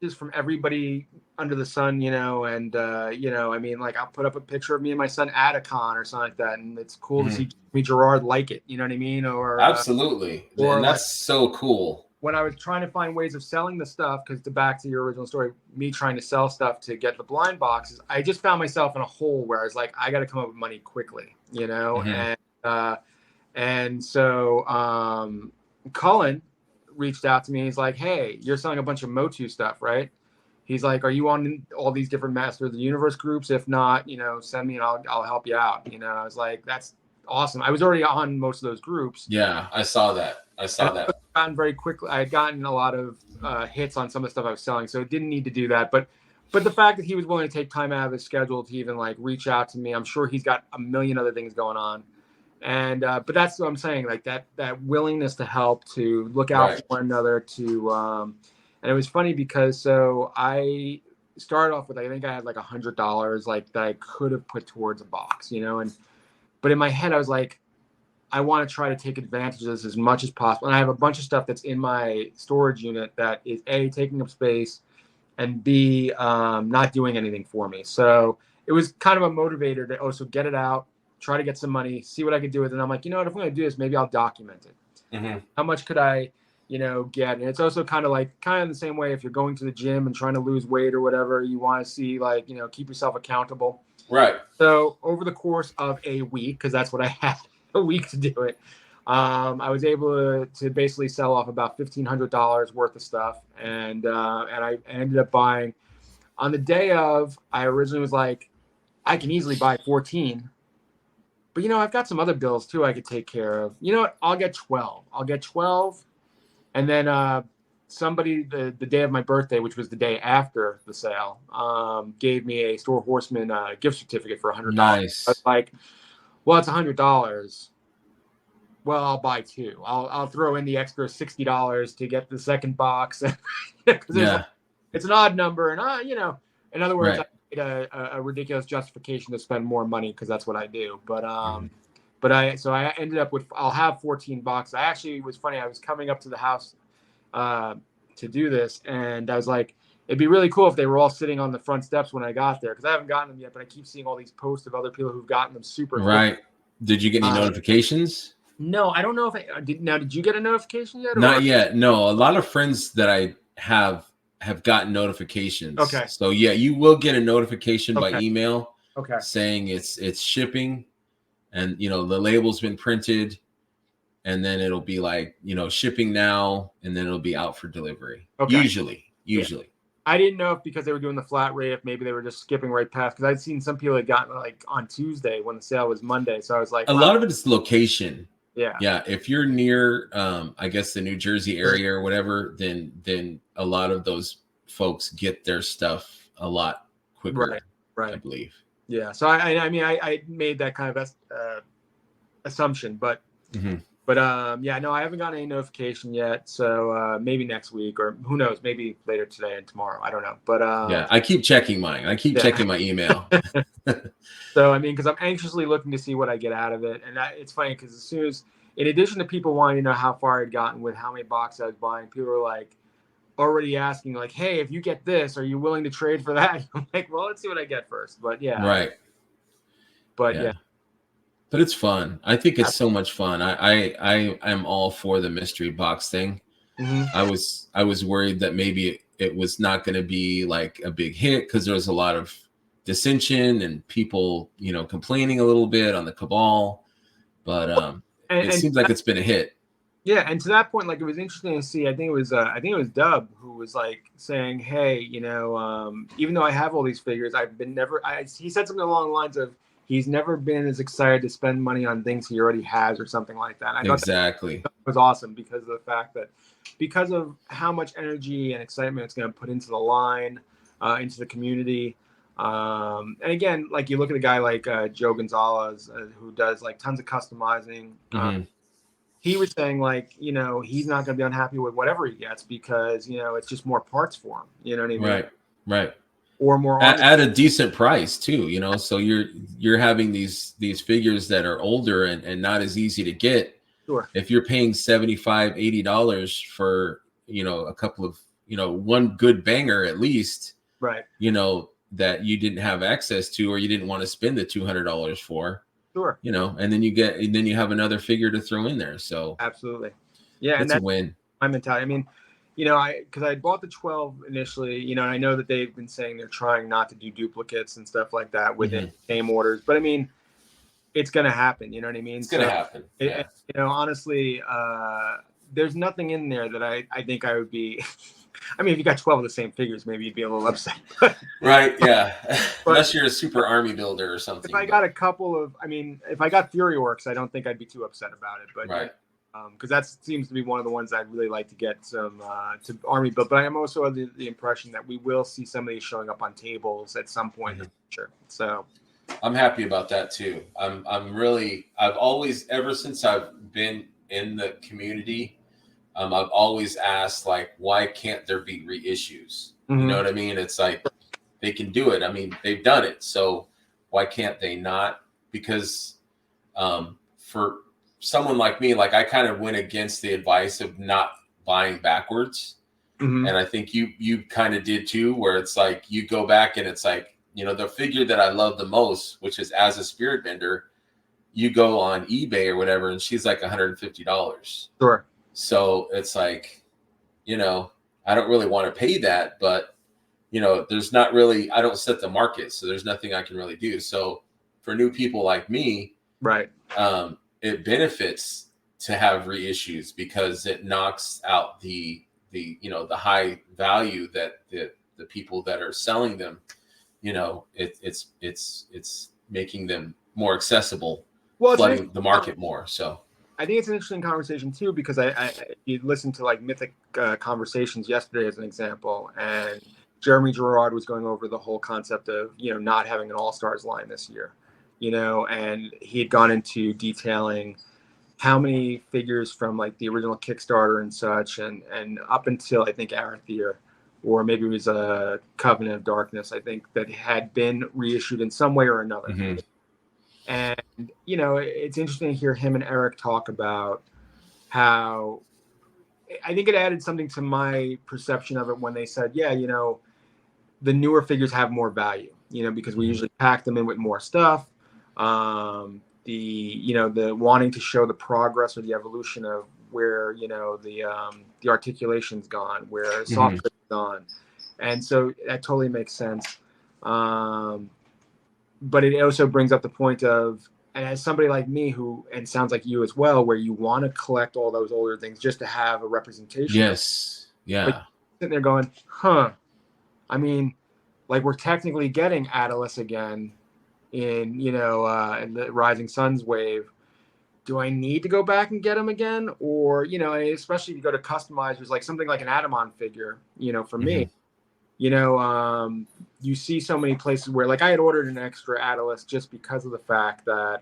just from everybody under the sun, and I mean, like I'll put up a picture of me and my son at a con or something like that, and it's cool to see Jimmy Gerard like it. You know what I mean? Absolutely, Or and like that's so cool. when I was trying to find ways of selling the stuff, because back to your original story, me trying to sell stuff to get the blind boxes, I just found myself in a hole where I was like, I got to come up with money quickly, and so Cullen reached out to me. He's like, hey, you're selling a bunch of Motu stuff, right? He's like, are you on all these different Master of the Universe groups? If not, send me and I'll help you out. I was like, that's awesome. I was already on most of those groups. Yeah, I saw that. I Gotten very quickly. I had gotten a lot of hits on some of the stuff I was selling, so it didn't need to do that. But the fact that he was willing to take time out of his schedule to even like reach out to me, I'm sure he's got a million other things going on. And but that's what I'm saying, like that willingness to help, to look out for one another, and it was funny because so I started off with, I think I had like $100 like that I could have put towards a box, but in my head I was like, I want to try to take advantage of this as much as possible. And I have a bunch of stuff that's in my storage unit that is A, taking up space, and B, not doing anything for me. So it was kind of a motivator to also get it out, try to get some money, see what I could do with it. And I'm like, if I'm going to do this, maybe I'll document it. How much could I, get? And it's also kind of the same way if you're going to the gym and trying to lose weight or whatever, you want to see like, keep yourself accountable. Right. So over the course of a week, because that's what I had, a week to do it, I was able to basically sell off about $1,500 worth of stuff, and I ended up buying on the day of. I originally was like, I can easily buy 14, but I've got some other bills too I could take care of. You know what? I'll get 12. And then somebody the day of my birthday, which was the day after the sale, gave me a Store Horseman gift certificate for $100. Nice. I was like, well, it's $100. Well, I'll buy two. I'll throw in the extra $60 to get the second box. Because it's an odd number, and in other words, I made a ridiculous justification to spend more money because that's what I do. But I ended up with, I'll have 14 boxes. It was funny. I was coming up to the house to do this, and I was like, it'd be really cool if they were all sitting on the front steps when I got there, because I haven't gotten them yet, but I keep seeing all these posts of other people who've gotten them super right. quick. Did you get any notifications? No, I don't know if I did. Now, did you get a notification yet? Not yet. No, a lot of friends that I have gotten notifications. Okay. So yeah, you will get a notification by email. Okay. Saying it's shipping, and the label's been printed, and then it'll be like shipping now, and then it'll be out for delivery. Okay. Usually. Yeah. I didn't know if because they were doing the flat rate, if maybe they were just skipping right past, because I'd seen some people had gotten like on Tuesday when the sale was Monday. So I was like, a lot of it is location. Yeah. Yeah. If you're near, I guess the New Jersey area or whatever, then a lot of those folks get their stuff a lot quicker. Right. I believe. Yeah. So I mean, I made that kind of assumption, but. Mm-hmm. But yeah, no, I haven't gotten any notification yet. So maybe next week, or who knows, maybe later today and tomorrow. I don't know. But yeah, I keep checking mine. I keep checking my email. So I mean, because I'm anxiously looking to see what I get out of it. And it's funny because as soon as, in addition to people wanting to know how far I'd gotten with how many boxes I was buying, people were like already asking like, hey, if you get this, are you willing to trade for that? I'm like, well, let's see what I get first. But yeah. Right. But yeah. But it's fun. I think it's so much fun. I'm all for the mystery box thing. Mm-hmm. I was worried that maybe it was not going to be like a big hit because there was a lot of dissension and people, complaining a little bit on the cabal. But it seems like it's been a hit. Yeah, and to that point, like it was interesting to see. I think it was Dub who was like saying, "Hey, even though I have all these figures, I've been never." He said something along the lines of, he's never been as excited to spend money on things he already has or something like that. I exactly. That was awesome because of the fact that, because of how much energy and excitement it's going to put into the line, into the community. And again, like you look at a guy like Joe Gonzalez, who does like tons of customizing. He was saying like, you know, he's not going to be unhappy with whatever he gets because, you know, it's just more parts for him. You know what I mean? Right. Or more at a decent price too, you know. So you're having these figures that are older and not as easy to get. Sure. If you're paying $75-$80 for, you know, a couple of, you know, one good banger at least, right, you know, that you didn't have access to or you didn't want to spend the $200 for. Sure. You know, and then you have another figure to throw in there. So absolutely. Yeah, it's a win. My mentality. I mean, you know, because I bought the 12 initially, you know, and I know that they've been saying they're trying not to do duplicates and stuff like that within game orders, but I mean, it's going to happen. You know what I mean? It's going to happen. Yeah. You know, honestly, there's nothing in there that I think I would be. I mean, if you got 12 of the same figures, maybe you'd be a little upset. Right, yeah. Unless you're a super army builder or something. If I got a couple of, I mean, if I got Fury Orcs, I don't think I'd be too upset about it. But right. Because that seems to be one of the ones I'd really like to get some to army build. But I am also of the impression that we will see some of these showing up on tables at some point in the future. So I'm happy about that too. I've always, ever since I've been in the community, I've always asked, like, why can't there be reissues? You know what I mean? It's like they can do it. I mean, they've done it. So why can't they not? Because for someone like me, like I kind of went against the advice of not buying backwards. And I think you kind of did too, where it's like you go back and it's like, you know, the figure that I love the most, which is As a Spirit Vendor, you go on eBay or whatever, and she's like $150. Sure. So it's like, you know, I don't really want to pay that, but, you know, there's not really, I don't set the market, so there's nothing I can really do. So for new people like me, right, it benefits to have reissues because it knocks out the you know, the high value that the people that are selling them, you know, it's making them more accessible, flooding the market more. So I think it's an interesting conversation too, because you listened to like Mythic Conversations yesterday as an example, and Jeremy Gerard was going over the whole concept of, you know, not having an All-Stars line this year, you know, and he had gone into detailing how many figures from like the original Kickstarter and such, and up until I think Arathir, or maybe it was a Covenant of Darkness, I think, that had been reissued in some way or another. And, you know, it's interesting to hear him and Eric talk about how I think it added something to my perception of it when they said, yeah, you know, the newer figures have more value, you know, because we usually pack them in with more stuff. You know, the wanting to show the progress or the evolution of where, you know, the articulation's gone, where software's gone. And so that totally makes sense. But it also brings up the point of, and as somebody like me who, and sounds like you as well, where you want to collect all those older things just to have a representation. Yes. Yeah. But sitting there going, I mean, like we're technically getting Atlas again in, you know, in the Rising Suns wave. Do I need to go back and get them again? Or, you know, especially if you go to customizers, like something like an Atamon figure, you know, for me, you know, you see so many places where, like, I had ordered an extra Atlas just because of the fact that,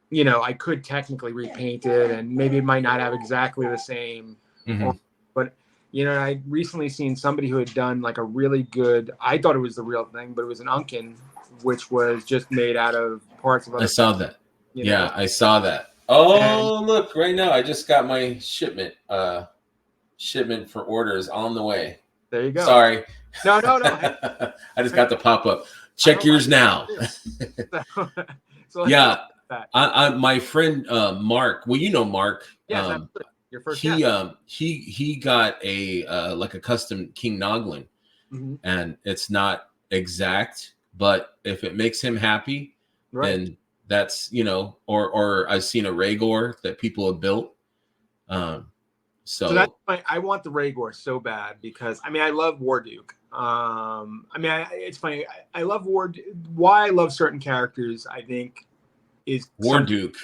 you know, I could technically repaint it and maybe it might not have exactly the same. But, you know, I recently seen somebody who had done like a really good, I thought it was the real thing, but it was an Unkin, which was just made out of parts of other. I saw that. Yeah, I saw that. Oh, look, right now I just got my shipment for orders on the way. There you go. Sorry. No. I just got the pop up. Check yours now. So yeah. My friend Mark. Well, you know Mark. Yes, your first. He got a like a custom King Noglin, and it's not exact, but if it makes him happy, then that's, you know. Or I've seen a Rhaegor that people have built. So that's why I want the Rhaegor so bad, because I mean I love Warduke. I mean it's funny. I love why I love certain characters, I think, is Warduke.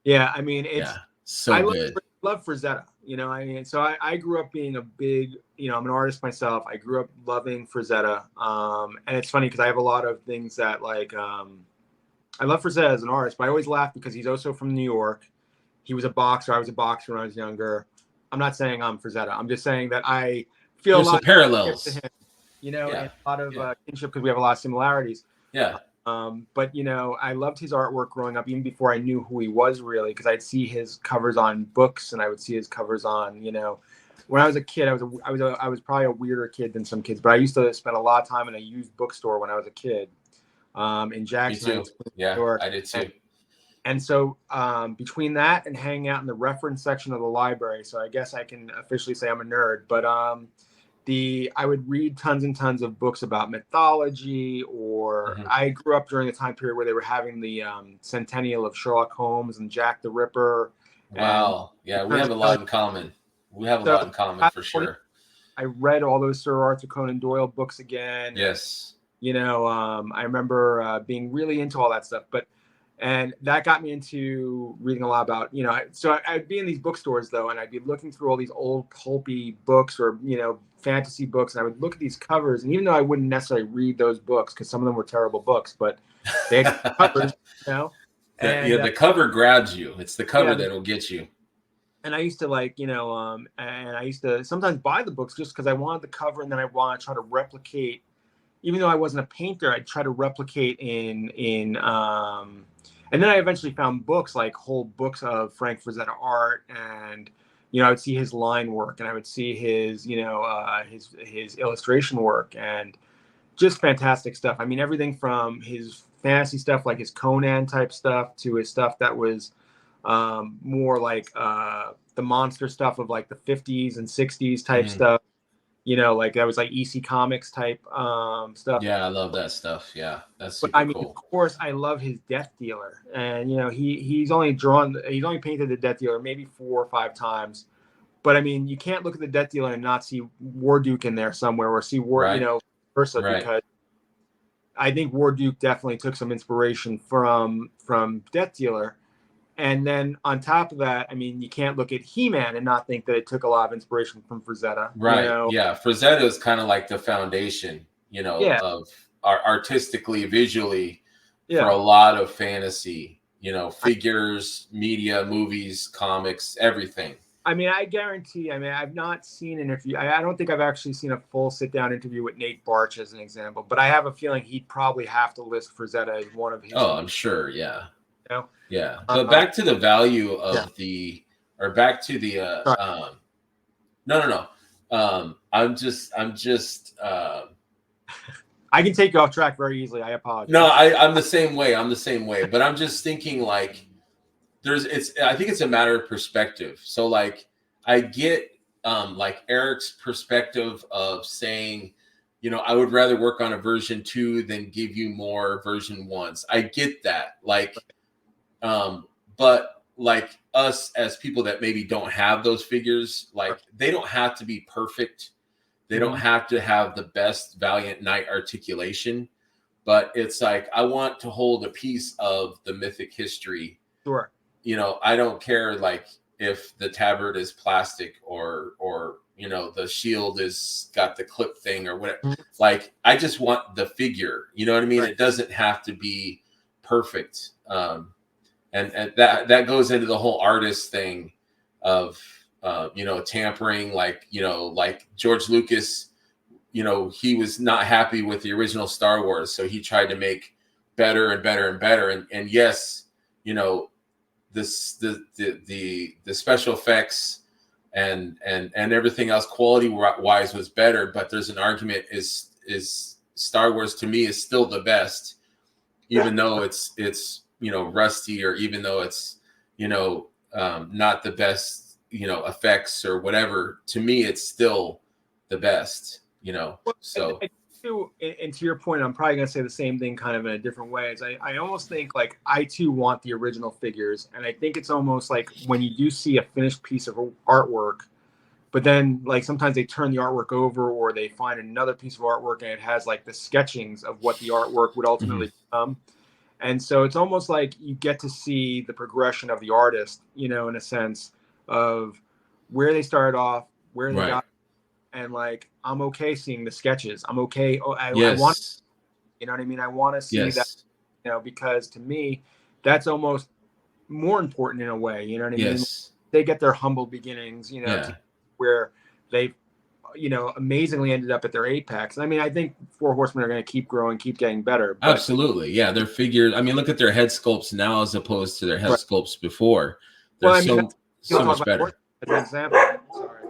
Yeah, I mean it's so good. Love Frazetta. You know, I mean, so I grew up being a big, you know, I'm an artist myself. I grew up loving Frazetta. And it's funny because I have a lot of things that like, I love Frazetta as an artist, but I always laugh because he's also from New York. He was a boxer. I was a boxer when I was younger. I'm not saying I'm Frazetta. I'm just saying that I feel a There's some lot to parallels. him, you know, Yeah. and a lot of Yeah. kinship because we have a lot of similarities. Yeah. But you know, I loved his artwork growing up, even before I knew who he was really, because I'd see his covers on books and I would see his covers on, you know, when I was a kid, I was probably a weirder kid than some kids, but I used to spend a lot of time in a used bookstore when I was a kid, in Me Jackson too. Heights, New Yeah, York. I did too. And so between that and hanging out in the reference section of the library, so I guess I can officially say I'm a nerd, but I would read tons and tons of books about mythology, or I grew up during the time period where they were having the centennial of Sherlock Holmes and Jack the Ripper. And Wow. Yeah, we have a lot in common. We have a so lot in common for sure. I read all those Sir Arthur Conan Doyle books again. Yes. You know, I remember being really into all that stuff, and that got me into reading a lot about, you know, so I'd be in these bookstores though, and I'd be looking through all these old pulpy books or, you know, fantasy books. And I would look at these covers, and even though I wouldn't necessarily read those books because some of them were terrible books, but they had covers, you know, and the cover grabs you. It's the cover yeah, that'll get you. and I used to like, you know, and I used to sometimes buy the books just because I wanted the cover, and then I want to try to replicate, even though I wasn't a painter, I'd try to replicate and then I eventually found books, like whole books of Frank Frazetta art, and you know, I would see his line work, and I would see his, you know, his illustration work, and just fantastic stuff. I mean, everything from his fantasy stuff, like his Conan type stuff, to his stuff that was more like the monster stuff of like the 50s and 60s type stuff. You know, like that was like EC Comics type stuff. Yeah, I love that stuff. Yeah, that's But super I mean, of cool. course, I love his Death Dealer, and you know, he's only painted the Death Dealer maybe 4 or 5 times. But I mean, you can't look at the Death Dealer and not see Warduke in there somewhere, or see you know, versa, because I think Warduke definitely took some inspiration from Death Dealer. And then on top of that, I mean, you can't look at He-Man and not think that it took a lot of inspiration from Frazetta. Right. You know? Yeah. Frazetta is kind of like the foundation, you know, of artistically, visually for a lot of fantasy, you know, figures, media, movies, comics, everything. I mean, I guarantee, I mean, I've not seen an interview. I don't think I've actually seen a full sit-down interview with Nate Barch as an example, but I have a feeling he'd probably have to list Frazetta as one of his. Oh, I'm sure. Yeah. You know? Yeah. But back to the value of back to the, no. I'm just, I can take you off track very easily. I apologize. No, I'm the same way. But I'm just thinking like, I think it's a matter of perspective. So like I get like Eric's perspective of saying, you know, I would rather work on a version 2 than give you more version 1s. I get that. Like, but like us as people that maybe don't have those figures, like they don't have to be perfect. They don't have to have the best Valiant Knight articulation, but it's like, I want to hold a piece of the mythic history. Sure. You know, I don't care like if the tabard is plastic or you know, the shield is got the clip thing or whatever. Like, I just want the figure, you know what I mean? It doesn't have to be perfect. And that goes into the whole artist thing of, you know, tampering, like, you know, like George Lucas, you know, he was not happy with the original Star Wars. So he tried to make better and better and better. And yes, you know, the special effects and everything else quality wise was better, but there's an argument is Star Wars to me is still the best, even though it's you know, rusty, or even though it's, you know, not the best, you know, effects or whatever. To me, it's still the best, you know. So and to your point, I'm probably going to say the same thing kind of in a different way. Is I almost think like I too want the original figures, and I think it's almost like when you do see a finished piece of artwork, but then like sometimes they turn the artwork over, or they find another piece of artwork and it has like the sketchings of what the artwork would ultimately become. And so it's almost like you get to see the progression of the artist, you know, in a sense of where they started off, where they Right. got, and like I'm okay seeing the sketches. I'm okay. Oh, I want, Yes. you know what I mean? I want to see that, Yes. because to me, that's almost more important in a way. You know what I mean? Yes. They get their humble beginnings, to Yeah. where they, amazingly ended up at their apex. I mean, I think Four Horsemen are going to keep growing, keep getting better. But Absolutely. Yeah. Their figures. I mean, look at their head sculpts now as opposed to their head right. sculpts before. They're Well, I mean, you'll so talk much about better. as an example. Sorry,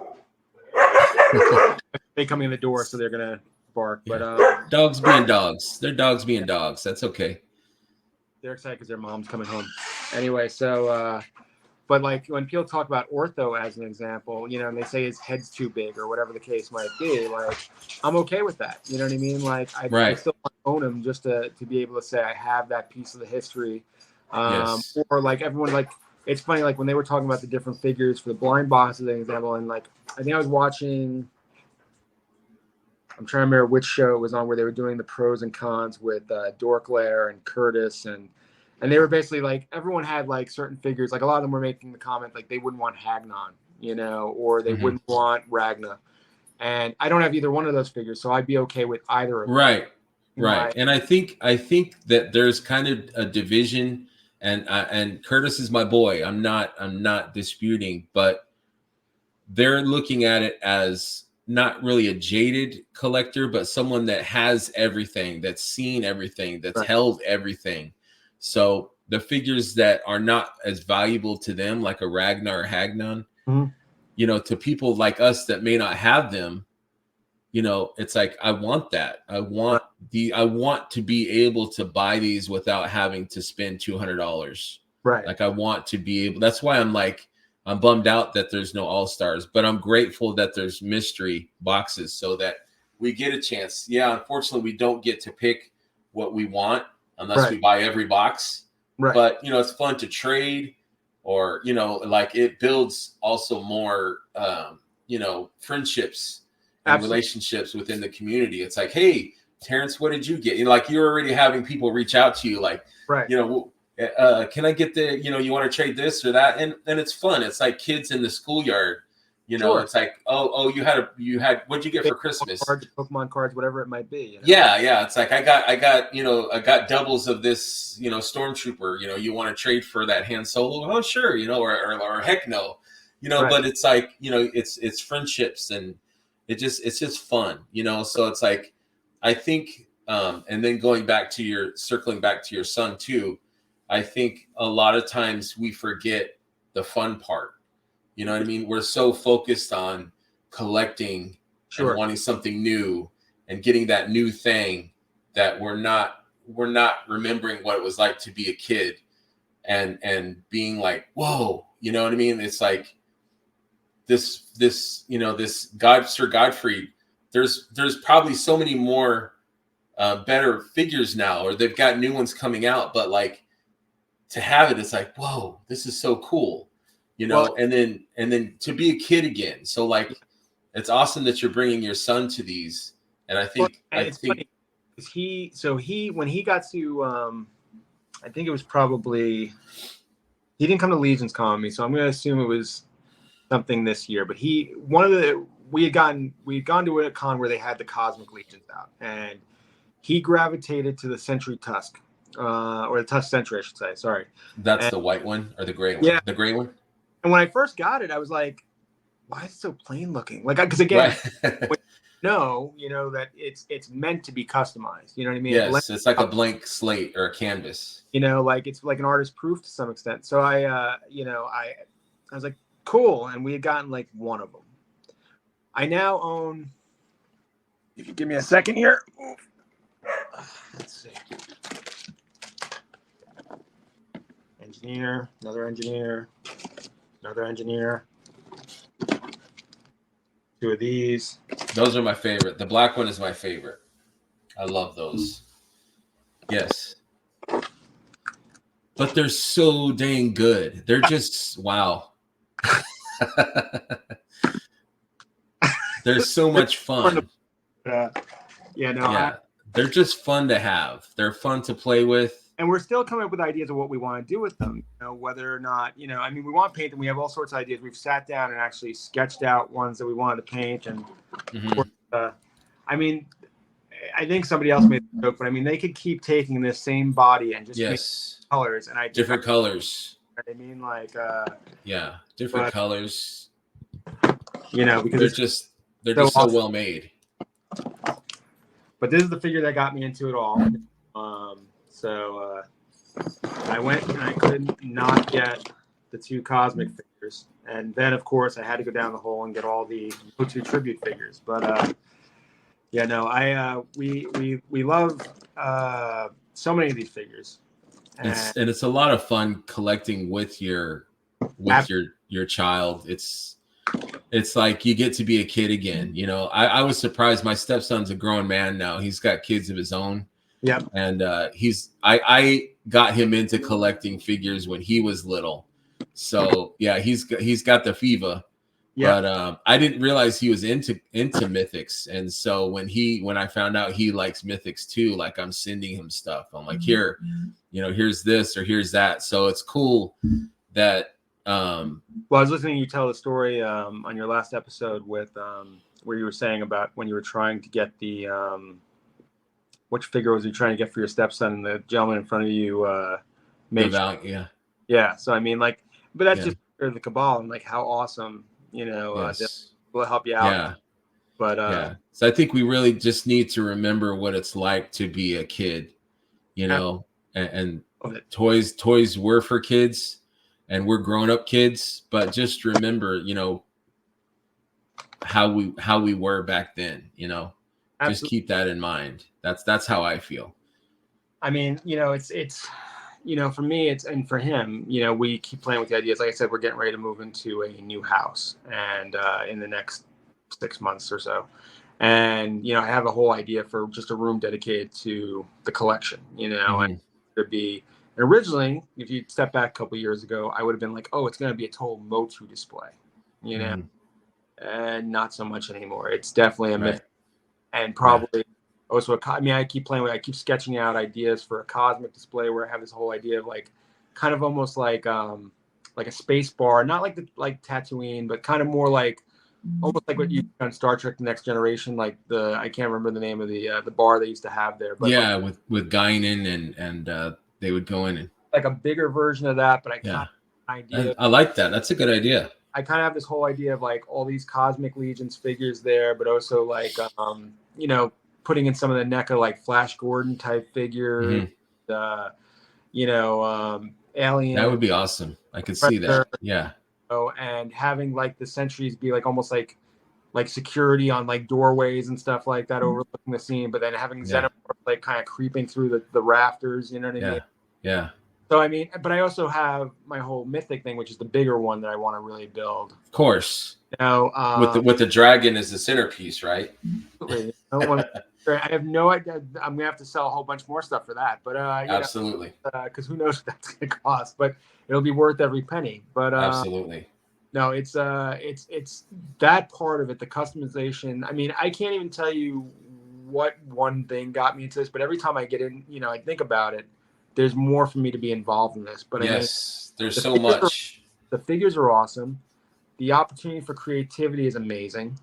they coming in the door, so they're gonna bark. Yeah. But Dogs being dogs. They're dogs being dogs. That's okay. they're excited because their mom's coming home. Anyway, so but like when people talk about Ortho as an example, and they say his head's too big or whatever the case might be, like I'm okay with that. You know what I mean? Like I Right. still want to own him just to be able to say I have that piece of the history. Yes. Or like everyone, like it's funny, like when they were talking about the different figures for the blind boss as an example, and like I think I was watching, I'm trying to remember which show it was on where they were doing the pros and cons with Dorklair and Curtis, and they were basically like everyone had like certain figures. Like a lot of them were making the comment like they wouldn't want Hagnon, or they wouldn't want Ragna. And I don't have either one of those figures, so I'd be okay with either of them. Right. Right. And I think that there's kind of a division, and Curtis is my boy. I'm not disputing, but they're looking at it as not really a jaded collector, but someone that has everything, that's seen everything, that's held everything. So the figures that are not as valuable to them, like a Ragnar or Hagnon, to people like us that may not have them, it's like, I want that. I want to be able to buy these without having to spend $200. Right. Like I want to be able, that's why I'm bummed out that there's no all-stars, but I'm grateful that there's mystery boxes so that we get a chance. Yeah. Unfortunately, we don't get to pick what we want unless we buy every box, but it's fun to trade, or, like it builds also more, friendships and relationships within the community. It's like, hey, Terrence, what did you get? Like you're already having people reach out to you, like, can I get the, you want to trade this or that? And it's fun. It's like kids in the schoolyard, it's like, oh, you had, what'd you get for Christmas? Pokemon cards, whatever it might be. Yeah. It's like, I got doubles of this, Stormtrooper, you want to trade for that Han Solo? Oh, sure. Or heck no, but it's like, it's friendships, and it's just fun, so it's like, I think, and then circling back to your son too, I think a lot of times we forget the fun part. You know what I mean? We're so focused on collecting and wanting something new and getting that new thing that we're not remembering what it was like to be a kid and being like, whoa, you know what I mean? It's like this Sir Godfrey, there's probably so many more better figures now, or they've got new ones coming out, but like to have it's like, whoa, this is so cool, and then to be a kid again. So like, it's awesome that you're bringing your son to these. And I think, funny, when he got to, I think it was probably, he didn't come to Legion's Con with me, so I'm going to assume it was something this year, but we had gone to a con where they had the Cosmic Legions out, and he gravitated to the Century Tusk, or the Tusk Century, I should say. Sorry. That's the white one or the gray one? Yeah. The gray one. And when I first got it, I was like, why is it so plain looking? Like, because again, that it's meant to be customized. You know what I mean? Yes, it's like a blank slate or a canvas. Like it's like an artist proof to some extent. So I was like, cool. And we had gotten like one of them. I now own, if you give me a second here. Let's see. Engineer, another engineer, another engineer. Two of these. Those are my favorite. The black one is my favorite. I love those. Yes. But they're so dang good. They're just, wow. They're so much fun. Yeah. They're just fun to have. They're fun to play with. and we're still coming up with ideas of what we want to do with them. Whether or not, I mean, we want to paint them. We have all sorts of ideas. We've sat down and actually sketched out ones that we wanted to paint. And I mean, I think somebody else made the joke, but I mean, they could keep taking this same body and just make colors, and different colors. I mean, like different colors. Because they're just so well made. But this is the figure that got me into it all. So I went and I could not get the 2 cosmic figures, and then of course I had to go down the hole and get all the O2 tribute figures. But we love so many of these figures, and it's a lot of fun collecting with your child. It's like you get to be a kid again. I was surprised. My stepson's a grown man now. He's got kids of his own. Yeah. And I got him into collecting figures when he was little. So yeah, he's got the fever. Yeah. But I didn't realize he was into Mythics. And so when I found out he likes Mythics too, like I'm sending him stuff. I'm like, here, here's this or here's that. So it's cool that well, I was listening to you tell the story on your last episode with where you were saying about when you were trying to get the which figure was you trying to get for your stepson, and the gentleman in front of you made yeah. So I mean, like, but that's just the cabal and like how awesome, will help you out. Yeah. But so I think we really just need to remember what it's like to be a kid, and toys were for kids. And we're grown-up kids, but just remember, how we were back then. Absolutely. Just keep that in mind. That's how I feel. I mean, it's for me, and for him, we keep playing with the ideas. Like I said, we're getting ready to move into a new house, and in the next 6 months or so, and I have a whole idea for just a room dedicated to the collection. And it'd be. And originally, if you step back a couple of years ago, I would have been like, oh, it's going to be a total Motu display, and not so much anymore. It's definitely a myth. And probably also, I keep sketching out ideas for a cosmic display where I have this whole idea of like, kind of almost like a space bar, not like Tatooine, but kind of more like, almost like what you on Star Trek: The Next Generation, like I can't remember the name of the bar they used to have there. But with Guinan and they would go in and like a bigger version of that, but I like that. That's a good idea. I kind of have this whole idea of like all these Cosmic Legions figures there, but also like putting in some of the NECA like Flash Gordon type figures, Alien. That would be awesome. I could see that. Yeah. And having like the sentries be like almost like security on like doorways and stuff like that overlooking the scene, but then having Xenomorph like kind of creeping through the rafters, you know what I mean? Yeah. So I mean, but I also have my whole Mythic thing, which is the bigger one that I want to really build. Of course. With the dragon as the centerpiece, right? Absolutely. I have no idea. I'm gonna have to sell a whole bunch more stuff for that, but absolutely. Because who knows what that's gonna cost? But it'll be worth every penny. But absolutely. No, it's that part of it, the customization. I mean, I can't even tell you what one thing got me into this, but every time I get in, I think about it, there's more for me to be involved in this. But yes, there's so much. The figures are awesome. The opportunity for creativity is amazing,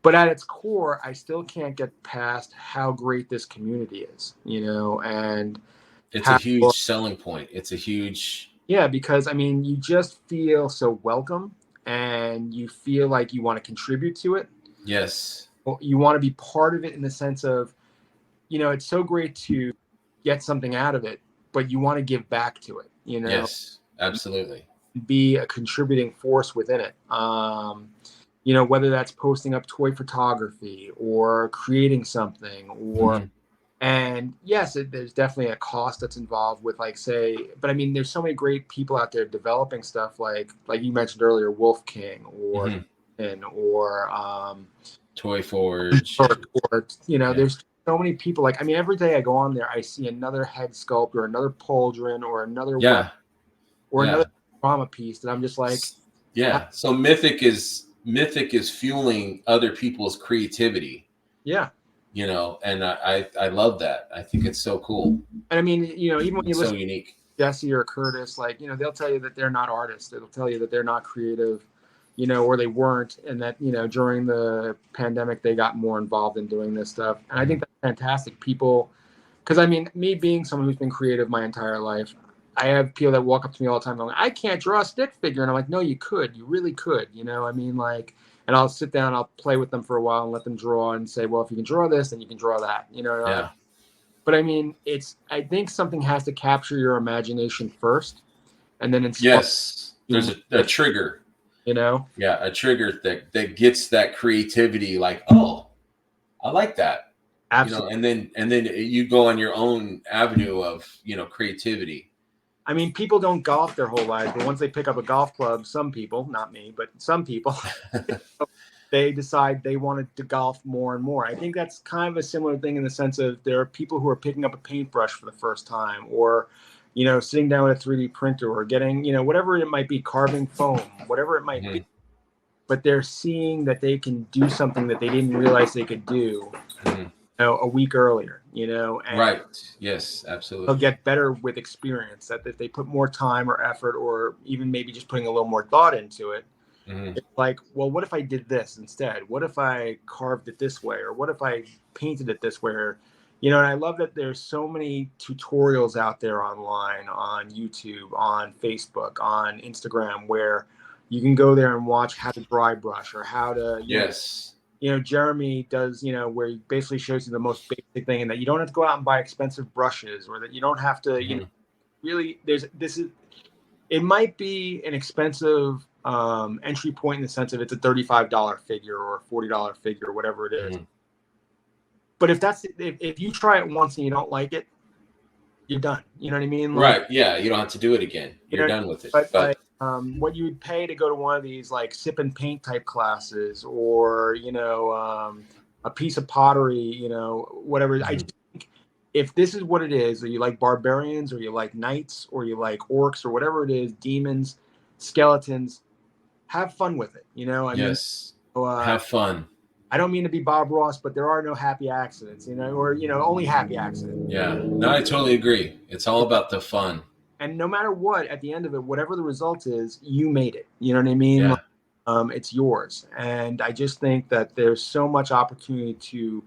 but at its core, I still can't get past how great this community is, and it's a huge selling point. It's a huge. Yeah, because I mean, you just feel so welcome and you feel like you want to contribute to it. Yes. You want to be part of it in the sense of, it's so great to get something out of it, but you want to give back to it, Yes, absolutely. Be a contributing force within it. Whether that's posting up toy photography or creating something or and yes, there's definitely a cost that's involved with but I mean, there's so many great people out there developing stuff like you mentioned earlier, Wolf King or Toy Forge, or there's so many people. Like, I mean, every day I go on there, I see another head sculpt or another pauldron or another another drama piece that I'm just like, So Mythic is fueling other people's creativity. Yeah. you know, and I love that. I think it's so cool. And I mean, you know, even when you It's so listen unique. to Jesse or Curtis, like, you know, they'll tell you that they're not artists. They'll tell you that they're not creative, you know, or they weren't, and that, you know, during the pandemic they got more involved in doing this stuff. And I think that's fantastic. People, because I mean, me being someone who's been creative my entire life, I have people that walk up to me all the time going, I can't draw a stick figure. And I'm like, no, you could. You really could. You know, I mean, like, and I'll sit down, I'll play with them for a while and let them draw and say, well, if you can draw this, then you can draw that. You know, Yeah. but I mean, I think something has to capture your imagination first and then inspire Yes. There's you, a trigger. you know? Yeah, a trigger that gets that creativity. Like, oh, I like that. You know, Absolutely. and then you go on your own avenue of, you know, creativity. I mean, people don't golf their whole lives, but once they pick up a golf club, some people, not me, but some people, they decide they wanted to golf more and more. I think that's kind of a similar thing in the sense of there are people who are picking up a paintbrush for the first time, or, you know, sitting down with a 3D printer, or getting, you know, whatever it might be, carving foam, whatever it might be. But they're seeing that they can do something that they didn't realize they could do, you know, a week earlier, you know, and Right. Yes, they'll absolutely. get better with experience. That if they put more time or effort, or even maybe just putting a little more thought into it, it's like, well, what if I did this instead? What if I carved it this way? Or what if I painted it this way? Or, you know, and I love that there's so many tutorials out there online, on YouTube, on Facebook, on Instagram, where you can go there and watch how to dry brush, or how to, Yes. you know, Jeremy does, you know, where he basically shows you the most basic thing, and that you don't have to go out and buy expensive brushes, or that you don't have to, you know, really, it might be an expensive entry point in the sense of it's a $35 figure or a $40 figure, whatever it is. But if you try it once and you don't like it, you're done. You know what I mean? Right. Yeah. You don't have to do it again. You You're know, done with it. but But like what you would pay to go to one of these like sip and paint type classes, or, you know, a piece of pottery, you know, whatever. I just think if this is what it is, or you like barbarians, or you like knights, or you like orcs, or whatever it is, demons, skeletons, have fun with it. You know, I mean, yes, have fun. I don't mean to be Bob Ross, but there are no happy accidents, you know, or, you know, only happy accidents. Yeah. No, I totally agree. It's all about the fun. And no matter what, at the end of it, whatever the result is, you made it. You know what I mean? Yeah. It's yours. And I just think that there's so much opportunity to,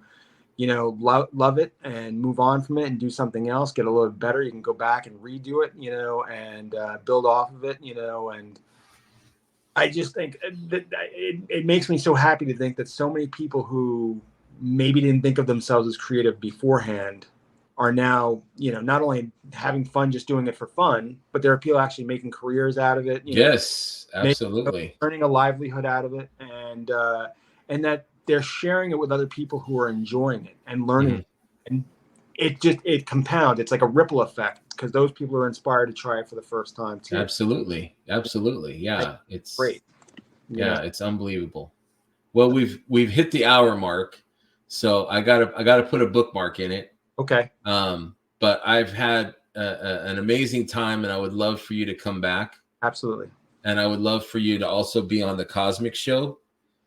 you know, love it and move on from it and do something else, get a little better. You can go back and redo it, you know, and build off of it, you know. And I just think that it makes me so happy to think that so many people who maybe didn't think of themselves as creative beforehand are now, you know, not only having fun just doing it for fun, but there are people actually making careers out of it. You know, Yes, absolutely. earning a livelihood out of it, and that they're sharing it with other people who are enjoying it and learning, and it compounds. It's like a ripple effect, because those people are inspired to try it for the first time too. Absolutely. Absolutely. Yeah. It's Great. Yeah, it's unbelievable. Well, we've hit the hour mark, so I gotta put a bookmark in it. Okay. But I've had an amazing time, and I would love for you to come back. Absolutely. And I would love for you to also be on the Cosmic Show.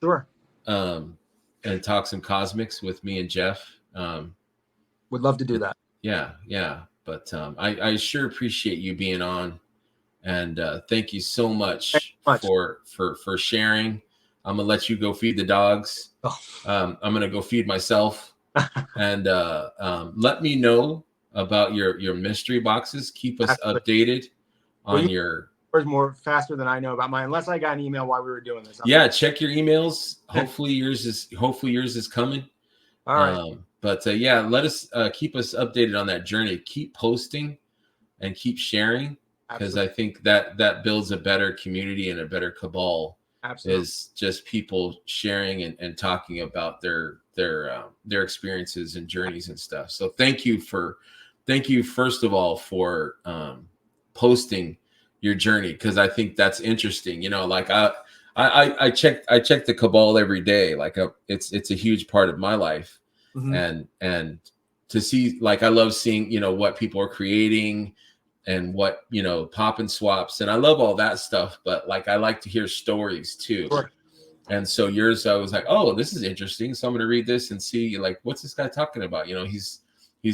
Sure. And talk some cosmics with me and Jeff. Would love to do that. Yeah. But I sure appreciate you being on, and thank you so much for sharing. I'm gonna let you go feed the dogs. I'm gonna go feed myself, and let me know about your mystery boxes. Keep us updated on your. More faster than I know about mine, unless I got an email while we were doing this. Yeah, check your emails. Hopefully yours is coming. All right. But yeah, let us keep us updated on that journey. Keep posting and keep sharing, because I think that builds a better community and a better cabal. Absolutely. Is just people sharing and talking about their experiences and journeys and stuff. So thank you first of all for posting your journey, because I think that's interesting. You know, like I check the cabal every day. Like it's a huge part of my life, and to see, like, I love seeing, you know, what people are creating and what, you know, pop and swaps, and I love all that stuff. But like, I like to hear stories too. Sure. And so yours, I was like, oh, this is interesting. So I'm going to read this and see, like, what's this guy talking about? You know, he's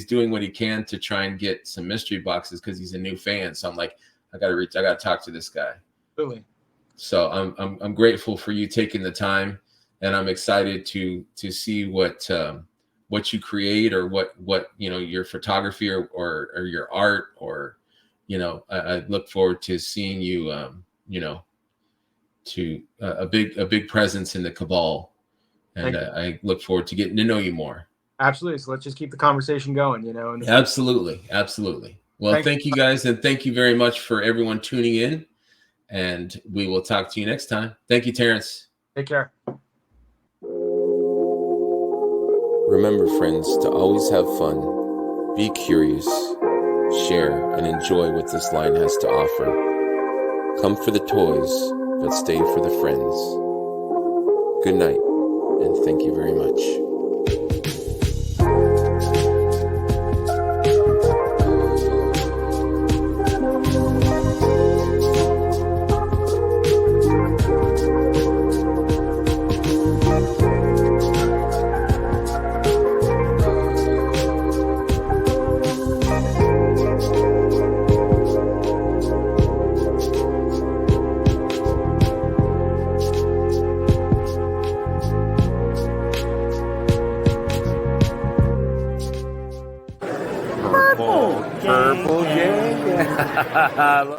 doing what he can to try and get some mystery boxes because he's a new fan. So I'm like, I got to talk to this guy. Really. So I'm grateful for you taking the time, and I'm excited to see what you create, or what you know, your photography or your art, or you know, I look forward to seeing you you know, to a big presence in the cabal, and I look forward to getting to know you more. Absolutely. So let's just keep the conversation going, you know. Absolutely. Well, thank you guys, and thank you very much for everyone tuning in, and we will talk to you next time. Thank you, Terrence. Take care. Remember, friends, to always have fun, be curious, share, and enjoy what this line has to offer. Come for the toys, but stay for the friends. Good night, and thank you very much. Purple gang.